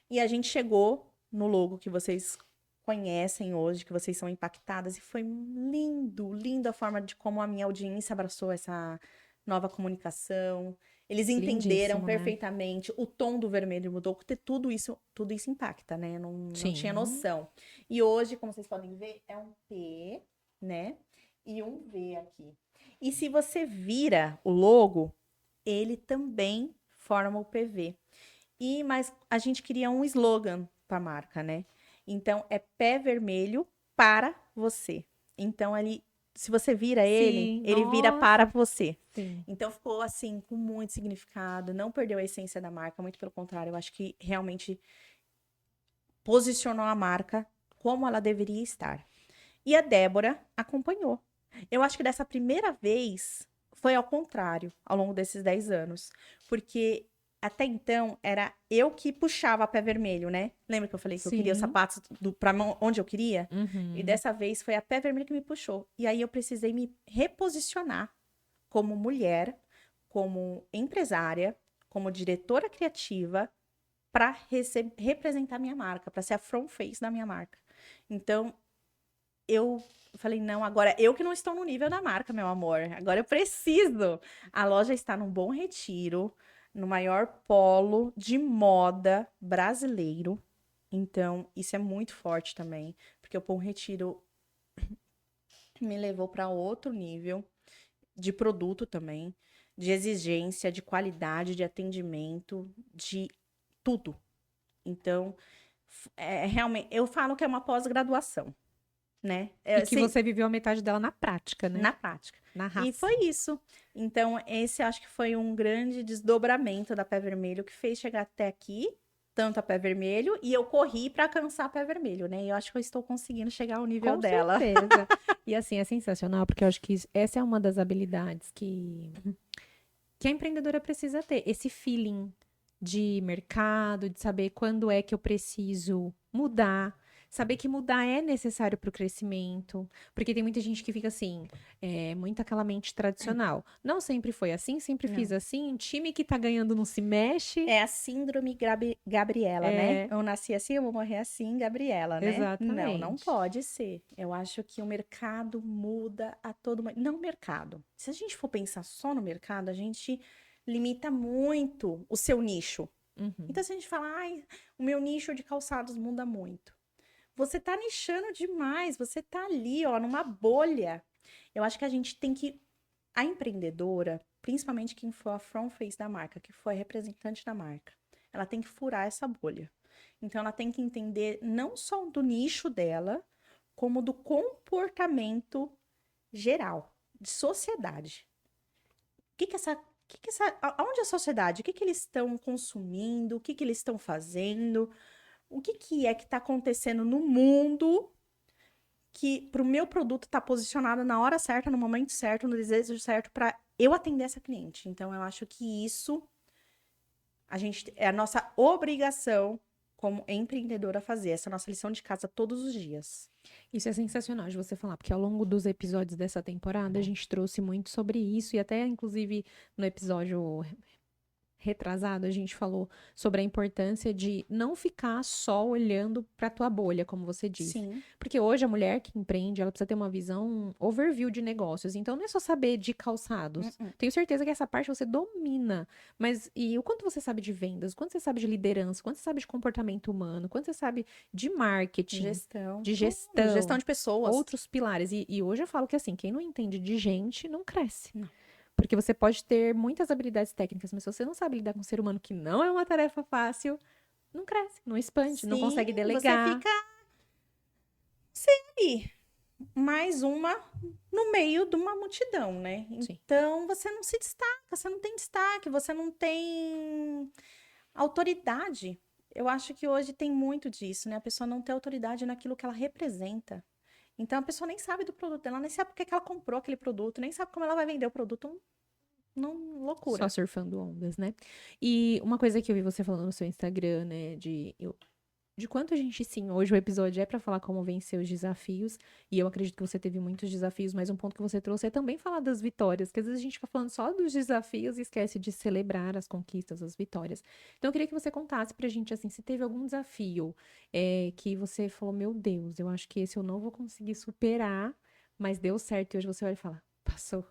E a gente chegou no logo que vocês conhecem hoje, que vocês são impactadas, e foi lindo, lindo a forma de como a minha audiência abraçou essa nova comunicação. Eles entenderam Lindíssimo, né? perfeitamente, o tom do vermelho mudou, porque tudo isso impacta, né? Não tinha Sim. noção. E hoje, como vocês podem ver, é um P, né? E um V aqui. E se você vira o logo, ele também forma o PV. Mas a gente queria um slogan para a marca, né? Então é pé vermelho para você. Então se você vira ele, Sim, ele vira nossa. para você. Sim. Então ficou assim, com muito significado, não perdeu a essência da marca, muito pelo contrário, eu acho que realmente posicionou a marca como ela deveria estar. E a Débora acompanhou. Eu acho que dessa primeira vez foi ao contrário, ao longo desses 10 anos. Porque até então era eu que puxava pé vermelho, né? Lembra que eu falei que eu queria os Sim. sapatos pra onde eu queria? E Uhum. dessa vez foi a pé vermelho que me puxou. E aí eu precisei me reposicionar como mulher, como empresária, como diretora criativa, para representar minha marca, para ser a front face da minha marca. Então, eu falei, não, agora eu que não estou no nível da marca, meu amor. Agora eu preciso. A loja está num Bom Retiro, no maior polo de moda brasileiro. Então, isso é muito forte também, porque o Bom Retiro me levou para outro nível de produto também, de exigência, de qualidade, de atendimento, de tudo. Então, realmente, eu falo que é uma pós-graduação, né? E que você viveu a metade dela na prática, né? Na prática. Na E raça. foi isso. Então, esse acho que foi um grande desdobramento da Pé Vermelho que fez chegar até aqui, tanto a Pé Vermelho, e eu corri para alcançar a Pé Vermelho, né? E eu acho que eu estou conseguindo chegar ao nível Com dela. certeza. E assim, é sensacional, porque eu acho que essa é uma das habilidades que a empreendedora precisa ter. Esse feeling de mercado, de saber quando é que eu preciso mudar. Saber que mudar é necessário para o crescimento. Porque tem muita gente que fica assim, muito aquela mente tradicional. Não sempre foi assim, sempre fiz Não. assim. Time que tá ganhando não se mexe. É a síndrome Gabriela, né? É, Eu nasci assim, eu vou morrer assim, Gabriela, né? Não, não exatamente. pode ser. Eu acho que o mercado muda a todo momento. Não o mercado. Se a gente for pensar só no mercado, a gente limita muito o seu nicho. Uhum. Então, se a gente fala, ai, o meu nicho de calçados muda muito. Você tá nichando demais, você tá ali, ó, numa bolha. Eu acho que a gente tem que. A empreendedora, principalmente quem for a front face da marca, que foi a representante da marca, ela tem que furar essa bolha. Então, ela tem que entender não só do nicho dela, como do comportamento geral, de sociedade. O que que essa. Aonde a sociedade? O que que eles estão consumindo? O que que eles estão fazendo? O que que é que está acontecendo no mundo que para o meu produto estar posicionado na hora certa, no momento certo, no desejo certo para eu atender essa cliente. Então eu acho que isso a gente é a nossa obrigação como empreendedora fazer essa nossa lição de casa todos os dias. Isso é sensacional de você falar, porque ao longo dos episódios dessa temporada a gente trouxe muito sobre isso e até inclusive no episódio retrasado, a gente falou sobre a importância de não ficar só olhando para tua bolha, como você disse. Sim. Porque hoje a mulher que empreende, ela precisa ter uma visão overview de negócios. Então não é só saber de calçados. Uh-uh. Tenho certeza que essa parte você domina. Mas e o quanto você sabe de vendas? O quanto você sabe de liderança? O quanto você sabe de comportamento humano? O quanto você sabe de marketing? Gestão, De tudo, gestão gestão, de pessoas. outros pilares. E hoje eu falo que assim, quem não entende de gente não cresce. Não. Porque você pode ter muitas habilidades técnicas, mas se você não sabe lidar com um ser humano que não é uma tarefa fácil, não cresce, não expande, não Sim, consegue você delegar. fica ali, mais uma no meio de uma multidão, né? Sim. Então você não se destaca, você não tem destaque, você não tem autoridade. Eu acho que hoje tem muito disso, né? A pessoa não tem autoridade naquilo que ela representa. Então a pessoa nem sabe do produto dela, nem sabe por que que ela comprou aquele produto, nem sabe como ela vai vender o produto. Não, Só loucura. surfando ondas, né? E uma coisa que eu vi você falando no seu Instagram, né, de quanto a gente, sim, hoje o episódio é para falar como vencer os desafios, e eu acredito que você teve muitos desafios, mas um ponto que você trouxe é também falar das vitórias, que às vezes a gente fica falando só dos desafios e esquece de celebrar as conquistas, as vitórias. Então eu queria que você contasse pra gente, assim, se teve algum desafio que você falou, meu Deus, eu acho que esse eu não vou conseguir superar, mas deu certo, e hoje você olha e fala, passou.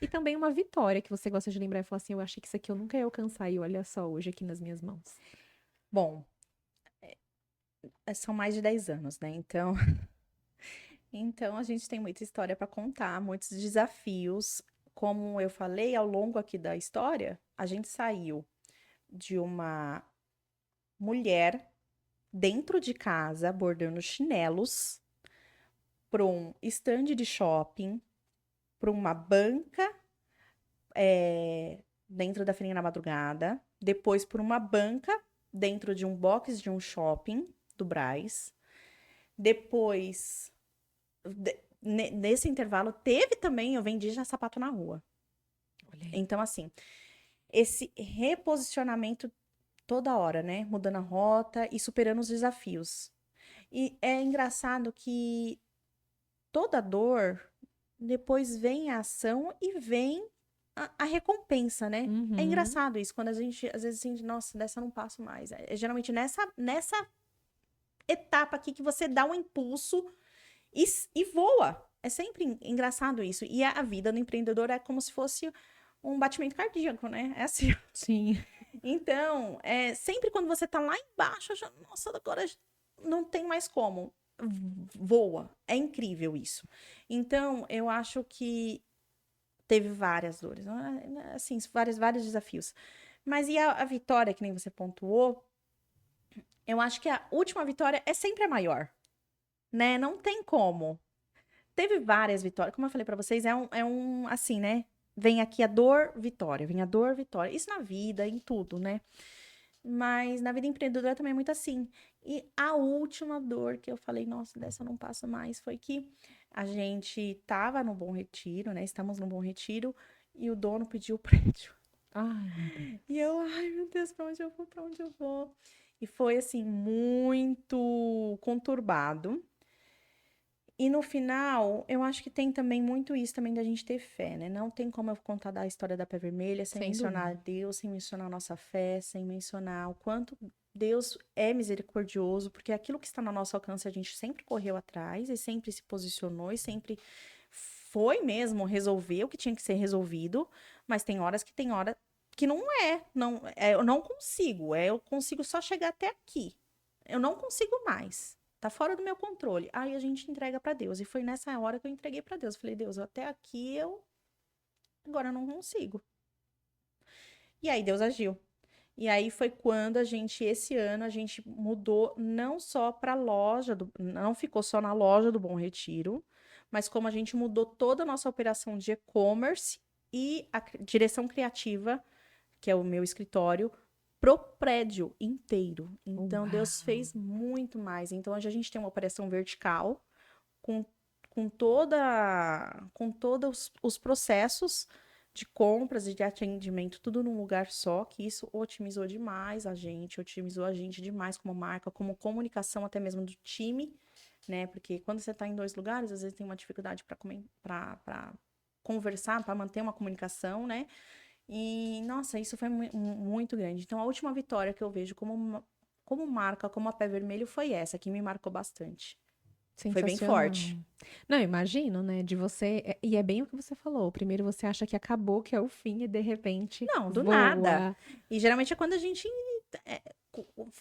E também uma vitória que você gosta de lembrar e falar assim, eu achei que isso aqui eu nunca ia alcançar, e olha só, hoje aqui nas minhas mãos. Bom, são mais de 10 anos, né? Então a gente tem muita história para contar, muitos desafios. Como eu falei, ao longo aqui da história, a gente saiu de uma mulher dentro de casa bordando chinelos para um stand de shopping para uma banca dentro da feirinha na madrugada, depois por uma banca dentro de um box de um shopping do Brás, depois, nesse intervalo, teve também, eu vendi já sapato na rua. Olha aí. Então, assim, esse reposicionamento toda hora, né? Mudando a rota e superando os desafios. E é engraçado que toda dor, depois vem a ação e vem a recompensa, né? É Uhum. engraçado isso, quando a gente, às vezes, assim, nossa, dessa eu não passo mais. É geralmente nessa etapa aqui que você dá um impulso e voa. É sempre engraçado isso. E a vida do empreendedor é como se fosse um batimento cardíaco, né? É assim. Sim. Então, sempre quando você tá lá embaixo, já, nossa, agora não tem mais como. Voa. É incrível isso. Então, eu acho que teve várias dores, assim, vários desafios. Mas e a vitória, que nem você pontuou, eu acho que a última vitória é sempre a maior, né? Não tem como. Teve várias vitórias, como eu falei pra vocês, assim, né? Vem aqui a dor, vitória, vem a dor, vitória. Isso na vida, em tudo, né? Mas na vida empreendedora também é muito assim. E a última dor que eu falei, nossa, dessa eu não passo mais, foi que a gente tava no Bom Retiro, né? Estamos no Bom Retiro e o dono pediu o prédio. Ai, meu Deus. E eu, ai, meu Deus, pra onde eu vou? Pra onde eu vou? E foi assim, muito conturbado. E no final, eu acho que tem também muito isso também da gente ter fé, né? Não tem como eu contar da história da Pé Vermelha sem Sem mencionar dúvida. Deus, sem mencionar a nossa fé, sem mencionar o quanto Deus é misericordioso, porque aquilo que está no nosso alcance a gente sempre correu atrás e sempre se posicionou e sempre foi mesmo resolver o que tinha que ser resolvido, mas tem hora que eu não consigo, eu consigo só chegar até aqui. Eu não consigo mais. Tá fora do meu controle. Aí a gente entrega pra Deus. E foi nessa hora que eu entreguei pra Deus. Falei, Deus, até aqui agora eu não consigo. E aí Deus agiu. E aí foi quando esse ano, a gente mudou não só pra loja, não ficou só na loja do Bom Retiro, mas como a gente mudou toda a nossa operação de e-commerce e a direção criativa, que é o meu escritório, pro prédio inteiro. Então, Deus Uau. fez muito mais. Então, hoje a gente tem uma operação vertical com, com todos os processos de compras e de atendimento, tudo num lugar só, que isso otimizou a gente demais como marca, como comunicação até mesmo do time, né? Porque quando você está em dois lugares, às vezes tem uma dificuldade para conversar, para manter uma comunicação, né? E, nossa, isso foi muito grande. Então, a última vitória que eu vejo como marca, como a Pé Vermelho, foi essa, que me marcou bastante. Foi bem Sensacional. forte. Não, imagino, né? De você. E é bem o que você falou. Primeiro você acha que acabou, que é o fim, e de repente Não, do nada. voa. E geralmente é quando a gente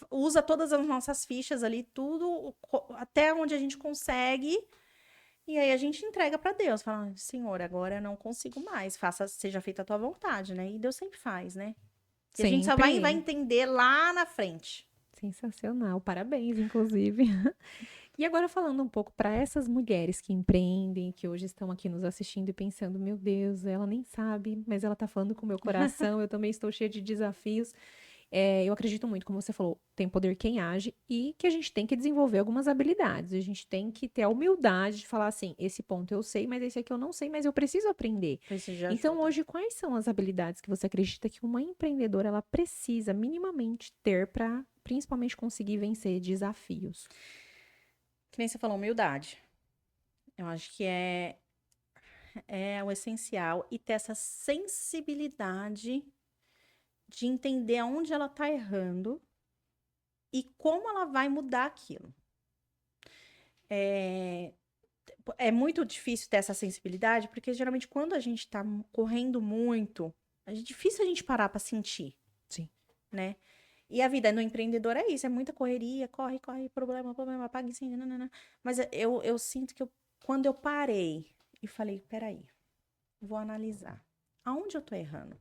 usa todas as nossas fichas ali, tudo, até onde a gente consegue, e aí a gente entrega para Deus. Fala, Senhor, agora eu não consigo mais. Seja feita a tua vontade, né? E Deus sempre faz, né? E a gente só vai Sempre. entender lá na frente. Sensacional. Parabéns, inclusive. E agora falando um pouco para essas mulheres que empreendem, que hoje estão aqui nos assistindo e pensando, meu Deus, ela nem sabe, mas ela está falando com o meu coração, eu também estou cheia de desafios. Eu acredito muito, como você falou, tem poder quem age e que a gente tem que desenvolver algumas habilidades. A gente tem que ter a humildade de falar assim, esse ponto eu sei, mas esse aqui eu não sei, mas eu preciso aprender. Preciso de Então, ajuda. hoje, quais são as habilidades que você acredita que uma empreendedora ela precisa minimamente ter para, principalmente, conseguir vencer desafios? Que nem você falou, humildade. Eu acho que é o essencial. E ter essa sensibilidade de entender aonde ela tá errando e como ela vai mudar aquilo. É, é muito difícil ter essa sensibilidade, porque geralmente quando a gente tá correndo muito, é difícil a gente parar pra sentir, Sim. né? E a vida no empreendedor é isso, é muita correria, corre, corre, problema, apaga incêndio, nanana. Mas eu sinto que quando eu parei e falei, peraí, vou analisar. Aonde eu tô errando?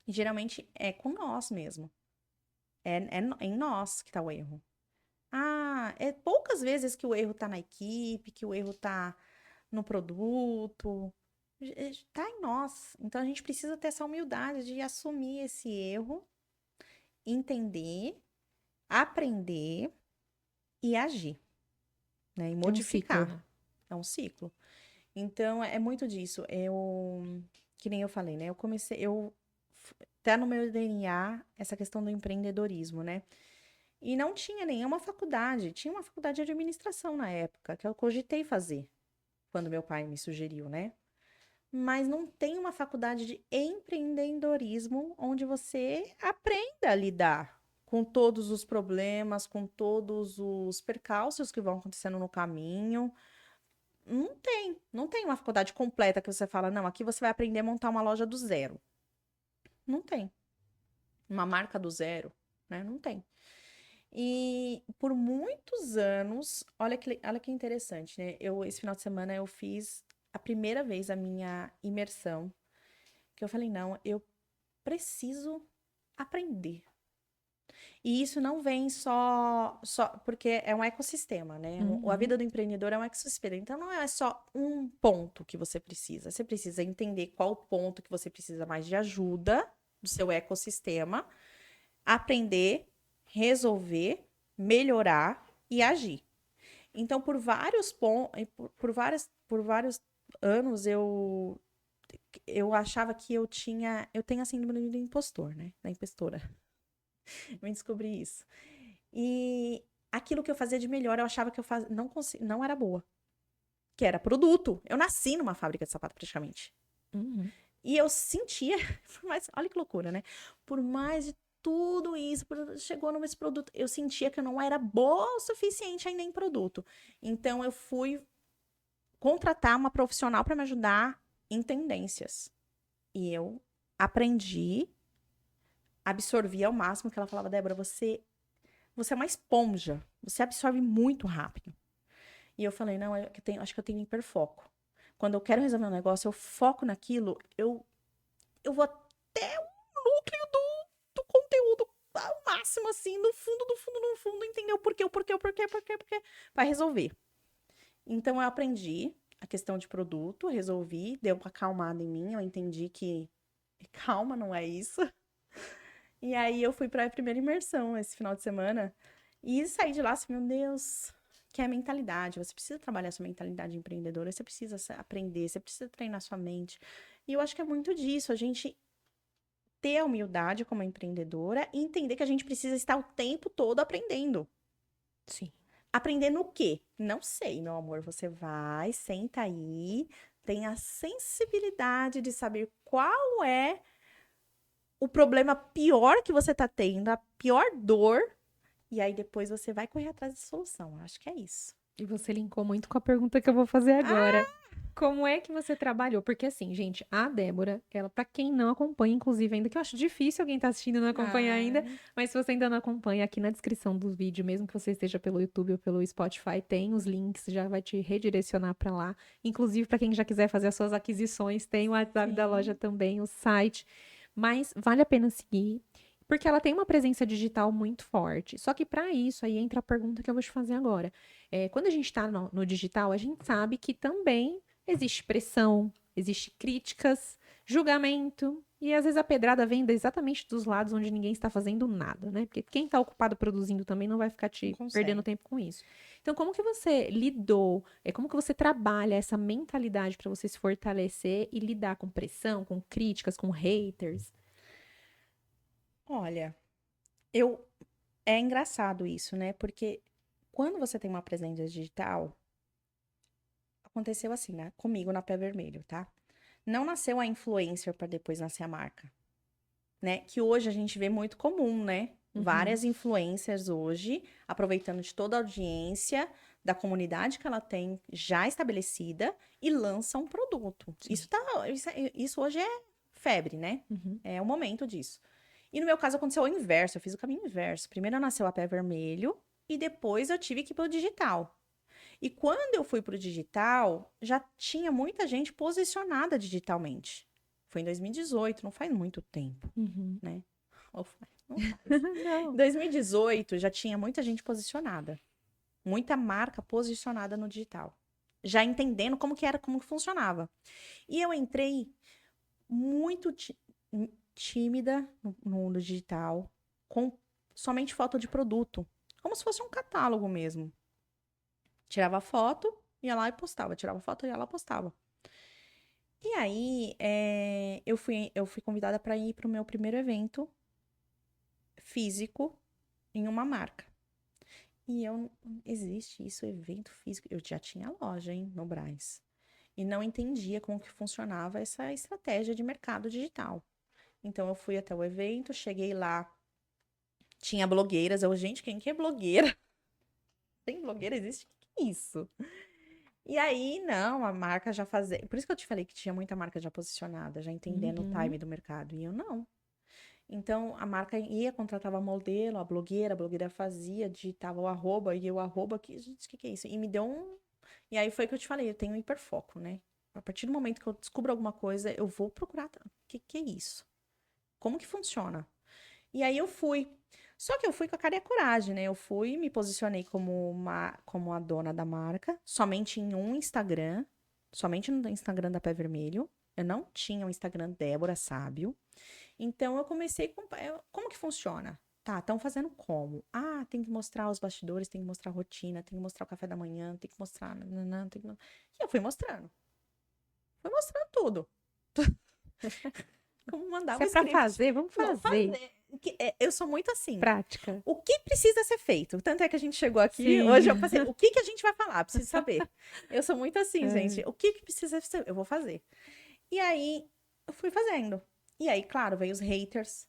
E geralmente é com nós mesmo. Em nós que tá o erro. Ah, é poucas vezes que o erro tá na equipe, que o erro tá no produto. Tá em nós. Então a gente precisa ter essa humildade de assumir esse erro, entender, aprender e agir, né? E É um ciclo, modificar. né? É um ciclo. Então é muito disso. Que nem eu falei, né? Tá no meu DNA essa questão do empreendedorismo, né? E não tinha nenhuma faculdade. Tinha uma faculdade de administração na época, que eu cogitei fazer, quando meu pai me sugeriu, né? Mas não tem uma faculdade de empreendedorismo onde você aprenda a lidar com todos os problemas, com todos os percalços que vão acontecendo no caminho. Não tem uma faculdade completa que você fala, não, aqui você vai aprender a montar uma loja do zero. Não tem. Uma marca do zero, né? Não tem. E por muitos anos, olha que interessante, né? Esse final de semana eu fiz a primeira vez a minha imersão, que eu falei, não, eu preciso aprender. E isso não vem só porque é um ecossistema, né? A Uhum. vida do empreendedor é um ecossistema. Então não é só um ponto que você precisa. Você precisa entender qual ponto que você precisa mais de ajuda do seu ecossistema, aprender, resolver, melhorar e agir. Então, por vários pontos, por vários anos, eu achava que eu tenho a síndrome do impostor, né? Da impostora. Eu descobri isso. E aquilo que eu fazia de melhor, eu achava que não era boa. Que era produto. Eu nasci numa fábrica de sapato, praticamente. Uhum. E eu sentia, olha que loucura, né? Por mais de tudo isso, chegou nesse produto, eu sentia que eu não era boa o suficiente ainda em produto. Então eu fui contratar uma profissional para me ajudar em tendências. E eu aprendi, absorvi ao máximo que ela falava, Débora, você é uma esponja, você absorve muito rápido. E eu falei, não, acho que eu tenho hiperfoco. Quando eu quero resolver um negócio, eu foco naquilo, eu vou até o núcleo do conteúdo ao máximo, assim, no fundo, no fundo, no fundo, entender o porquê, para resolver. Então, eu aprendi a questão de produto, resolvi, deu uma acalmada em mim, eu entendi que calma, não é isso. E aí, eu fui para a primeira imersão esse final de semana e saí de lá assim, meu Deus, que é a mentalidade. Você precisa trabalhar sua mentalidade empreendedora, você precisa aprender, você precisa treinar sua mente. E eu acho que é muito disso, a gente ter a humildade como empreendedora e entender que a gente precisa estar o tempo todo aprendendo. Sim. Aprendendo o quê? Não sei, meu amor. Você vai, senta aí, tem a sensibilidade de saber qual é o problema pior que você tá tendo, a pior dor, e aí depois você vai correr atrás de solução. Acho que é isso. E você linkou muito com a pergunta que eu vou fazer Ah, agora. Como é que você trabalhou? Porque assim, gente, a Débora, ela, pra quem não acompanha, inclusive, ainda que eu acho difícil alguém tá assistindo e não acompanha ainda, ah, mas se você ainda não acompanha, aqui na descrição do vídeo, mesmo que você esteja pelo YouTube ou pelo Spotify, tem os links, já vai te redirecionar pra lá. Inclusive, pra quem já quiser fazer as suas aquisições, tem o WhatsApp da loja sim. também, o site. Mas vale a pena seguir, porque ela tem uma presença digital muito forte. Só que pra isso, aí entra a pergunta que eu vou te fazer agora. Quando a gente está no digital, a gente sabe que também existe pressão, existe críticas, julgamento, e às vezes a pedrada vem exatamente dos lados onde ninguém está fazendo nada, né? Porque quem está ocupado produzindo também não vai ficar Não te perdendo consegue. tempo com isso. Então, como que você lidou, como que você trabalha essa mentalidade para você se fortalecer e lidar com pressão, com críticas, com haters? Olha, é engraçado isso, né? Porque quando você tem uma presença digital, aconteceu assim, né? Comigo na Pé Vermelho, tá? Não nasceu a influencer para depois nascer a marca, né? Que hoje a gente vê muito comum, né? Uhum, Várias influencers hoje, aproveitando de toda a audiência da comunidade que ela tem já estabelecida e lançam um produto. sim. Isso hoje é febre, né? Uhum. É o momento disso. E no meu caso aconteceu o inverso, eu fiz o caminho inverso. Primeiro nasceu a Pé Vermelho e depois eu tive que ir pro digital. E quando eu fui pro digital, já tinha muita gente posicionada digitalmente. Foi em 2018, não faz muito tempo, Uhum. né? Ou faz? Não faz. Em Não. 2018 já tinha muita gente posicionada. Muita marca posicionada no digital. já entendendo como que era, como que funcionava. E eu entrei muito tímida no mundo digital, com somente foto de produto, como se fosse um catálogo mesmo. Tirava foto, ia lá e postava. Tirava foto, ia lá e postava. E aí, eu fui convidada para ir para o meu primeiro evento físico em uma marca. E existe isso, evento físico. Eu já tinha loja, hein, no Brás. E não entendia como que funcionava essa estratégia de mercado digital. Então, eu fui até o evento, cheguei lá, tinha blogueiras. Gente, quem que é blogueira? Tem blogueira? Existe? O que é isso? E aí, não, a marca já fazia. Por isso que eu te falei que tinha muita marca já posicionada, já entendendo o Uhum. time do mercado. E eu não. Então, a marca ia, contratava modelo, a blogueira fazia, digitava o arroba, e o arroba, gente, o que é isso? E me deu um. E aí foi que eu te falei, eu tenho um hiperfoco, né? A partir do momento que eu descubro alguma coisa, eu vou procurar. O que é isso? Como que funciona? E aí eu fui. Só que eu fui com a cara e a coragem, né? Eu fui, me posicionei como a dona da marca, somente em um Instagram, somente no Instagram da Pé Vermelho. Eu não tinha o Instagram Débora Sábio. Então eu comecei com. Como que funciona? Tá, estão fazendo como? Ah, tem que mostrar os bastidores, tem que mostrar a rotina, tem que mostrar o café da manhã, tem que mostrar. Nananã, tem que... E eu fui mostrando. Fui mostrando tudo. Como Se mandava é o pra script. fazer, vamos Não, fazer. fazer. Eu sou muito assim. Prática. O que precisa ser feito? Tanto é que a gente chegou aqui, hoje eu Sim. passei, o que que a gente vai falar? Preciso saber. Eu sou muito assim, É. gente. O que que precisa ser? Eu vou fazer. E aí, eu fui fazendo. E aí, claro, veio os haters.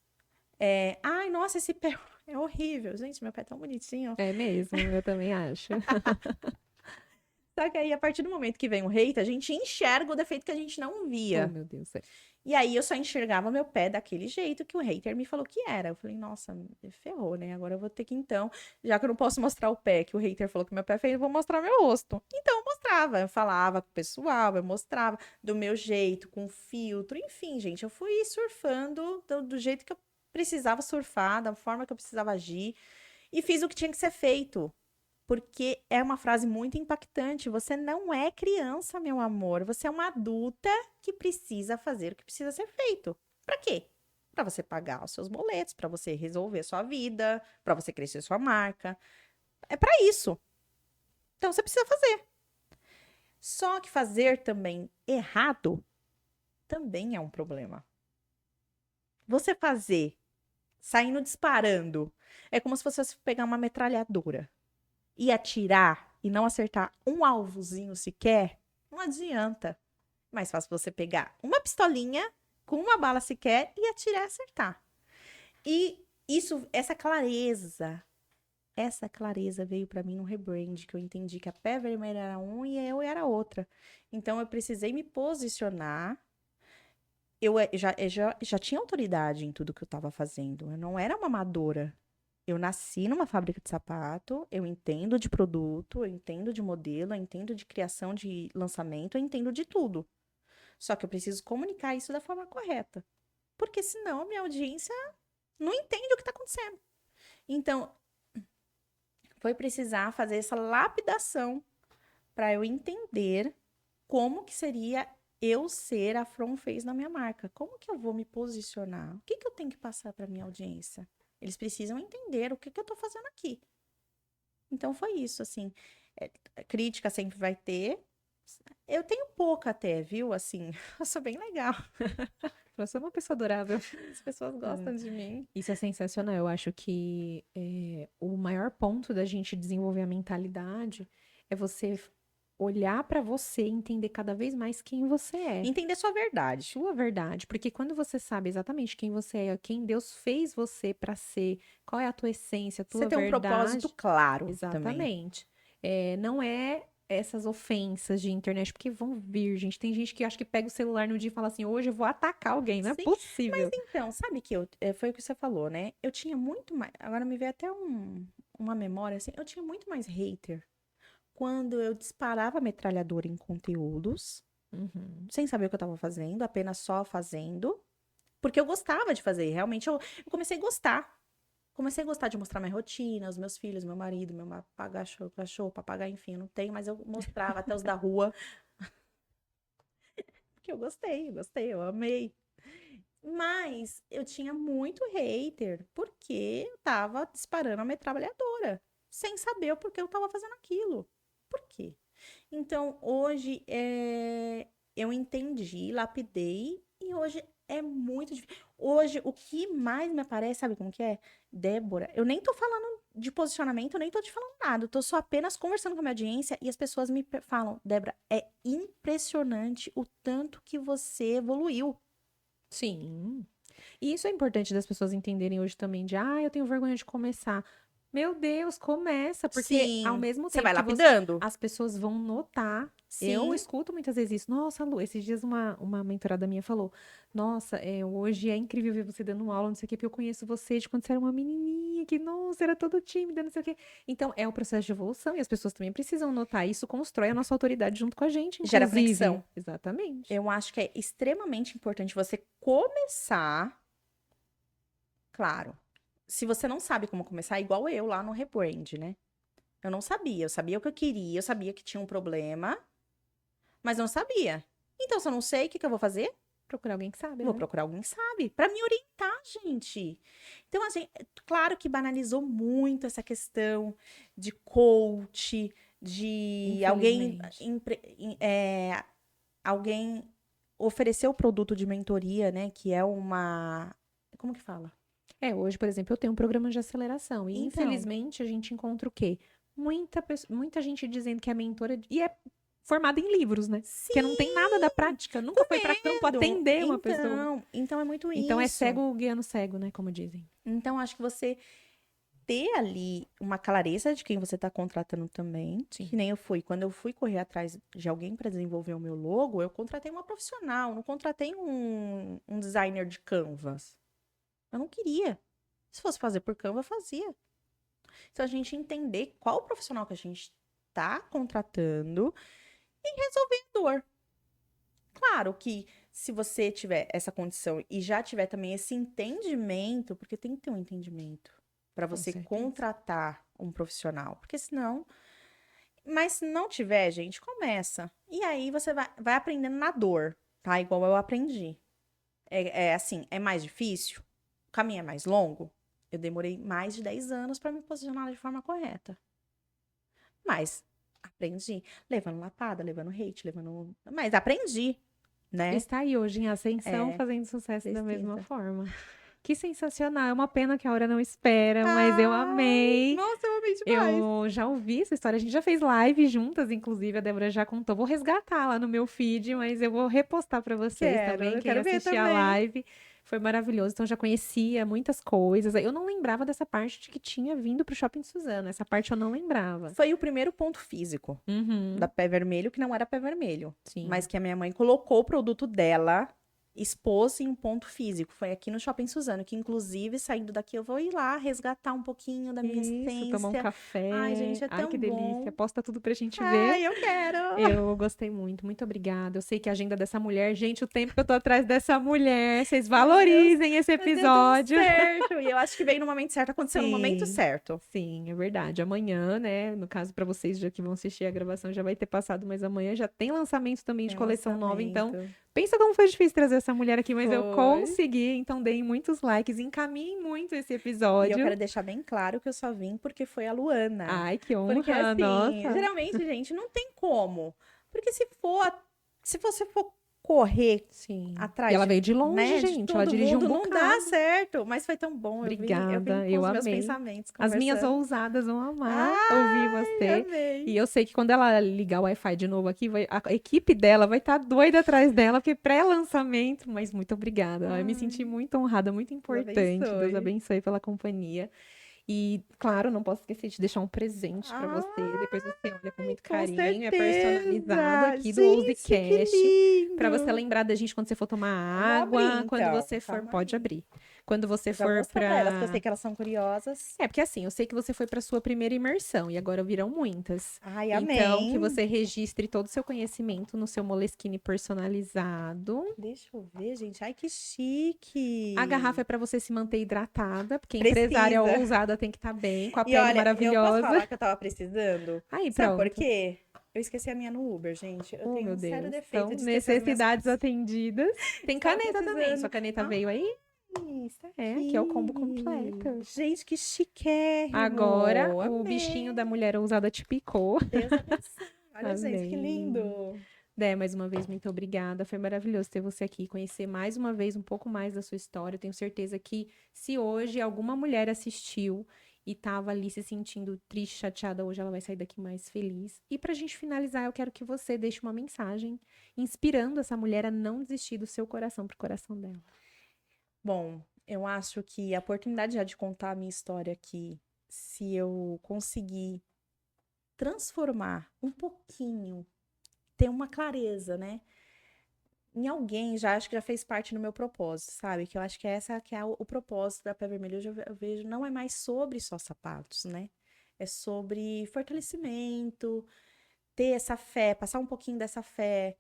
Ai, nossa, esse pé é horrível. Gente, meu pé é tão bonitinho. É mesmo, eu também acho. Só que aí, a partir do momento que vem o hater, a gente enxerga o defeito que a gente não Oh, via. meu Deus. E aí eu só enxergava meu pé daquele jeito que o hater me falou que era. Eu falei, nossa, ferrou, né? Agora eu vou ter que então, já que eu não posso mostrar o pé, que o hater falou que meu pé é feio, eu vou mostrar meu rosto. Então eu mostrava, eu falava com o pessoal, eu mostrava do meu jeito, com filtro, enfim, gente, eu fui surfando do jeito que eu precisava surfar, da forma que eu precisava agir, e fiz o que tinha que ser feito. Porque é uma frase muito impactante. Você não é criança, meu amor. Você é uma adulta que precisa fazer o que precisa ser feito. Para quê? Para você pagar os seus boletos, para você resolver a sua vida, para você crescer sua marca. É para isso. Então você precisa fazer. Só que fazer também errado também é um problema. Você fazer saindo disparando é como se você fosse pegar uma metralhadora e atirar e não acertar um alvozinho sequer, não adianta. Mais fácil você pegar uma pistolinha com uma bala sequer e atirar e acertar. E essa clareza veio para mim no rebrand, que eu entendi que a Pé Vermelha era um e eu era outra. Então eu precisei me posicionar. Eu já tinha autoridade em tudo que eu estava fazendo. Eu não era uma amadora. Eu nasci numa fábrica de sapato, eu entendo de produto, eu entendo de modelo, eu entendo de criação de lançamento, eu entendo de tudo. Só que eu preciso comunicar isso da forma correta. Porque senão a minha audiência não entende o que está acontecendo. Então, foi precisar fazer essa lapidação para eu entender como que seria eu ser a From Face na minha marca. Como que eu vou me posicionar? O que que eu tenho que passar para minha audiência? Eles precisam entender o que que eu estou fazendo aqui. Então foi isso, assim. Crítica sempre vai ter. Eu tenho pouca até, viu? Assim, eu sou bem legal. Você é uma pessoa adorável. As pessoas gostam de mim. Isso é sensacional. Eu acho que o maior ponto da gente desenvolver a mentalidade é você olhar pra você e entender cada vez mais quem você é. Entender sua verdade. Sua verdade. Porque quando você sabe exatamente quem você é, quem Deus fez você pra ser, qual é a tua essência, a Você tua tem um propósito verdade. claro também. Exatamente. Não é essas ofensas de internet, porque vão vir, gente. Tem gente que acha que pega o celular no dia e fala assim: hoje eu vou atacar alguém. Não é Sim, mas possível. então, sabe que foi o que você falou, né? Eu tinha muito mais. Agora me veio até uma memória assim. Eu tinha muito mais hater quando eu disparava metralhadora em conteúdos, Uhum. sem saber o que eu tava fazendo, apenas só fazendo, porque eu gostava de fazer. Realmente eu comecei a gostar. comecei a gostar de mostrar minha rotina, os meus filhos, meu marido, meu cachorro, papagaio, enfim, eu não tenho, mas eu mostrava até os da rua. Porque eu gostei, eu amei. Mas eu tinha muito hater, porque eu tava disparando a metralhadora, sem saber o porquê eu tava fazendo aquilo. Por quê? Então, hoje, eu entendi, lapidei, e hoje é muito difícil. Hoje, o que mais me aparece, sabe como que é? Débora, eu nem tô falando de posicionamento, eu nem tô te falando nada, eu tô só apenas conversando com a minha audiência, e as pessoas me falam, Débora, é impressionante o tanto que você evoluiu. Sim. E isso é importante das pessoas entenderem hoje também, de, eu tenho vergonha de começar. Meu Deus, começa, porque ao Sim, mesmo você tempo vai que lapidando. as pessoas vão notar. Eu Sim, escuto muitas vezes isso. Nossa, Lu, esses dias uma mentorada minha falou: Nossa, hoje é incrível ver você dando aula, não sei o quê, porque eu conheço você de quando você era uma menininha, que, nossa, era toda tímida, não sei o quê. Então, é o processo de evolução e as pessoas também precisam notar. Isso constrói a nossa autoridade junto com a gente, gera inclusive. conexão. Exatamente. Eu acho que é extremamente importante você começar, claro. Se você não sabe como começar, igual eu lá no Rebrand, né? Eu não sabia, eu sabia o que eu queria, eu sabia que tinha um problema, mas não sabia. Então, se eu não sei, o que eu vou fazer? Procurar alguém que sabe, Vou né? procurar alguém que sabe, pra me orientar, gente. Então, assim, claro que banalizou muito essa questão de coach, de Infelizmente. alguém oferecer o produto de mentoria, né? Que é uma. Como que fala? Hoje, por exemplo, eu tenho um programa de aceleração e, Então, infelizmente, a gente encontra o quê? Muita gente dizendo que é mentora e é formada em livros, né? Porque não sim, tem nada da prática, nunca com foi para campo medo. atender uma pessoa. Então é muito Então, é isso. cego guiando cego, né? Como dizem. Então, acho que você ter ali uma clareza de quem você está contratando também, que Sim. nem eu fui. Quando eu fui correr atrás de alguém para desenvolver o meu logo, eu contratei uma profissional, não contratei um designer de Canvas. Eu não queria. Se fosse fazer por Canva, eu fazia. Então, a gente entender qual o profissional que a gente está contratando e resolver a dor. Claro que se você tiver essa condição e já tiver também esse entendimento, porque tem que ter um entendimento para Com você certeza. contratar um profissional, porque senão. Mas se não tiver, gente, começa. E aí você vai aprendendo na dor, tá? Igual eu aprendi. É assim, é mais difícil? O caminho é mais longo? Eu demorei mais de 10 anos para me posicionar de forma correta. Mas aprendi. Levando lapada, levando hate, levando. Mas aprendi, né? Está aí hoje em ascensão, É, fazendo sucesso da mesma precisa. forma. Que sensacional. É uma pena que a hora não espera, mas eu Ai, amei. nossa, eu amei demais. Eu já ouvi essa história. A gente já fez live juntas, inclusive. A Débora já contou. Vou resgatar lá no meu feed, mas eu vou repostar para vocês também. Eu Quem quero ver assistir a também. live foi maravilhoso. Então já conhecia muitas coisas. Eu não lembrava dessa parte de que tinha vindo para o Shopping Suzano. Essa parte eu não lembrava. Foi o primeiro ponto físico da Uhum, Pé Vermelho, que não era Pé Vermelho, sim. mas que a minha mãe colocou o produto dela, expôs em um ponto físico. Foi aqui no Shopping Suzano, que inclusive, saindo daqui, eu vou ir lá resgatar um pouquinho da minha Isso, tomar um essência. Ai, café. gente, é Ai, que tão delícia. bom. Posta tudo pra gente ver. Ai, eu quero. Eu gostei muito, muito obrigada. Eu sei que a agenda dessa mulher, gente, o tempo que eu tô atrás dessa mulher, vocês Ai, valorizem esse deu tão episódio. certo. E eu acho que veio no momento certo, aconteceu no momento Sim, certo. sim, é verdade. Amanhã, né? No caso, para vocês já que vão assistir a gravação, já vai ter passado, mas amanhã já tem lançamento também de Tem coleção nova. Então, lançamento. pensa como foi difícil trazer essa mulher aqui, mas eu Foi. consegui. Então, deem muitos likes, encaminhem muito esse E eu quero episódio. deixar bem claro que eu só vim porque foi a Luana. Ai, que Porque honra, assim, nossa. geralmente, gente, não tem como. Porque se você for correr Sim. E atrás ela de, veio de longe, né, de gente. Ela todo dirigiu um mundo, não dá bocado. certo. Mas foi tão bom. Eu vim Obrigada, com eu os meus amei. pensamentos As minhas conversando. ousadas vão amar ouvir Ai, você. E amei. eu sei que quando ela ligar o Wi-Fi de novo aqui, a equipe dela vai estar doida atrás dela, porque pré-lançamento. Mas muito obrigada. Eu me senti Ai, muito honrada, muito Deus importante. Deus abençoe. abençoe pela companhia. E, claro, não posso esquecer de deixar um presente pra você. Depois você olha com muito Com carinho. É certeza. personalizado aqui do Gente, Ouzecast. que lindo. Pra você lembrar da gente quando você for tomar Vou água. abrir, Quando então. você for... Calma Pode aí. abrir. Quando você Eu já vou for mostrar pra elas, que eu pra... sei que elas são curiosas. É, porque assim, eu sei que você foi pra sua primeira imersão. E agora virão muitas. Ai, Então, que amém. você registre todo o seu conhecimento no seu Moleskine personalizado. Deixa eu ver, gente. Ai, que chique. A garrafa é pra você se manter hidratada, porque a empresária Precisa. ousada tem que estar bem, com a E pele olha, eu posso maravilhosa. falar que eu tava precisando? Aí, Sabe por pronto. quê? Eu esqueci a minha no Uber, gente. Eu Oh, tenho meu um sério Deus. defeito Então, de esquecer as minhas necessidades coisas. atendidas. Tem Tava caneta também. precisando. Sua caneta Ah, veio aí? isso Aqui é o combo completo. Gente, que chiquérrimo. Agora, o Amei. bichinho da mulher ousada te picou. Deus abençoe. Olha, gente, que Amém. lindo. Dé, mais uma vez, muito obrigada. Foi maravilhoso ter você aqui, conhecer mais uma vez um pouco mais da sua história. Eu tenho certeza que se hoje alguma mulher assistiu e tava ali se sentindo triste, chateada, hoje ela vai sair daqui mais feliz. E pra gente finalizar, eu quero que você deixe uma mensagem inspirando essa mulher a não desistir do seu coração pro coração dela. Bom, eu acho que a oportunidade já de contar a minha história aqui, se eu conseguir transformar um pouquinho, ter uma clareza, né? Em alguém, já acho que já fez parte do meu propósito, sabe? Que eu acho que essa que é o propósito da Pé Vermelho. Hoje eu vejo, não é mais sobre só sapatos, né? É sobre fortalecimento, ter essa fé, passar um pouquinho dessa fé,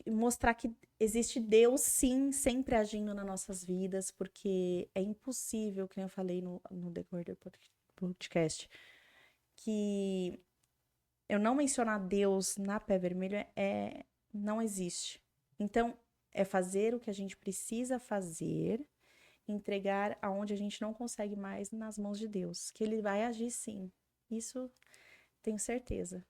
mostrar que existe Deus, sim, sempre agindo nas nossas vidas, porque é impossível, como eu falei no decorrer do podcast, que eu não mencionar Deus na Pé Vermelho não existe. Então, é fazer o que a gente precisa fazer, entregar aonde a gente não consegue mais nas mãos de Deus, que Ele vai agir sim. Isso tenho certeza.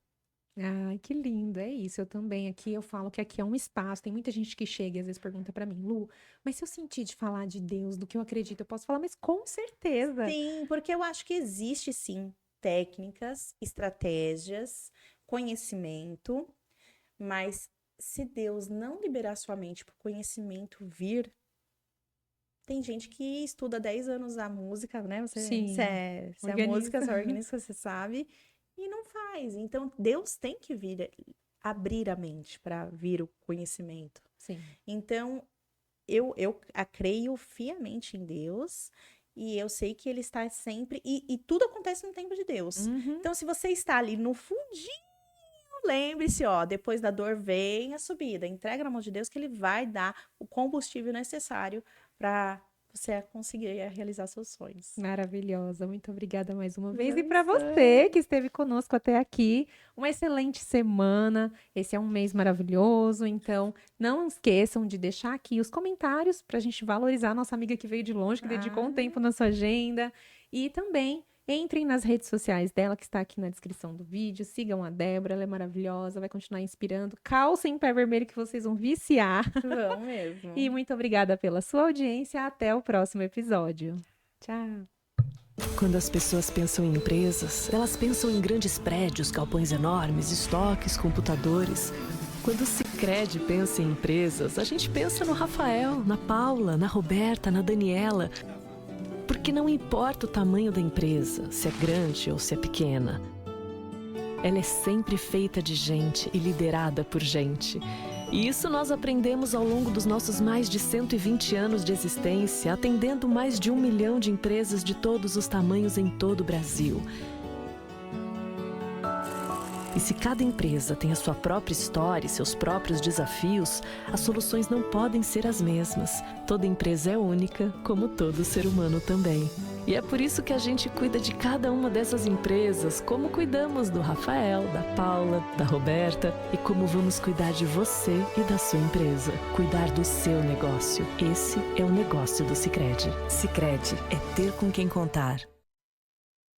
Ai, que lindo, é isso. Eu também aqui, eu falo que aqui é um espaço. Tem muita gente que chega e às vezes pergunta pra mim, Lu, mas se eu sentir de falar de Deus, do que eu acredito, eu posso falar, mas com certeza. Sim, porque eu acho que existe sim técnicas, estratégias, conhecimento, mas se Deus não liberar sua mente para o conhecimento vir, tem gente que estuda 10 anos a música, né? Sim, Você é música, você é organista, você sabe, e não faz. Então, Deus tem que vir, abrir a mente para vir o conhecimento. Sim. Então, eu creio fiamente em Deus. E eu sei que Ele está sempre... E tudo acontece no tempo de Deus. Uhum. Então, se você está ali no fundinho, lembre-se, ó, depois da dor vem a subida. Entrega na mão de Deus que Ele vai dar o combustível necessário para você conseguir realizar seus sonhos. Maravilhosa. Muito obrigada mais uma vez. E para você que esteve conosco até aqui, uma excelente semana. Esse é um mês maravilhoso. Então, não esqueçam de deixar aqui os comentários para a gente valorizar a nossa amiga que veio de longe, que dedicou um tempo na sua agenda. E também entrem nas redes sociais dela, que está aqui na descrição do vídeo. Sigam a Débora, ela é maravilhosa, vai continuar inspirando. Calcem Pé Vermelho que vocês vão viciar. Vão mesmo. E muito obrigada pela sua audiência. Até o próximo episódio. Tchau. Quando as pessoas pensam em empresas, elas pensam em grandes prédios, galpões enormes, estoques, computadores. Quando o Sicredi pensa em empresas, a gente pensa no Rafael, na Paula, na Roberta, na Daniela. Porque não importa o tamanho da empresa, se é grande ou se é pequena. Ela é sempre feita de gente e liderada por gente. E isso nós aprendemos ao longo dos nossos mais de 120 anos de existência, atendendo mais de 1 milhão de empresas de todos os tamanhos em todo o Brasil. E se cada empresa tem a sua própria história e seus próprios desafios, as soluções não podem ser as mesmas. Toda empresa é única, como todo ser humano também. E é por isso que a gente cuida de cada uma dessas empresas, como cuidamos do Rafael, da Paula, da Roberta, e como vamos cuidar de você e da sua empresa. Cuidar do seu negócio. Esse é o negócio do Sicredi. Sicredi é ter com quem contar.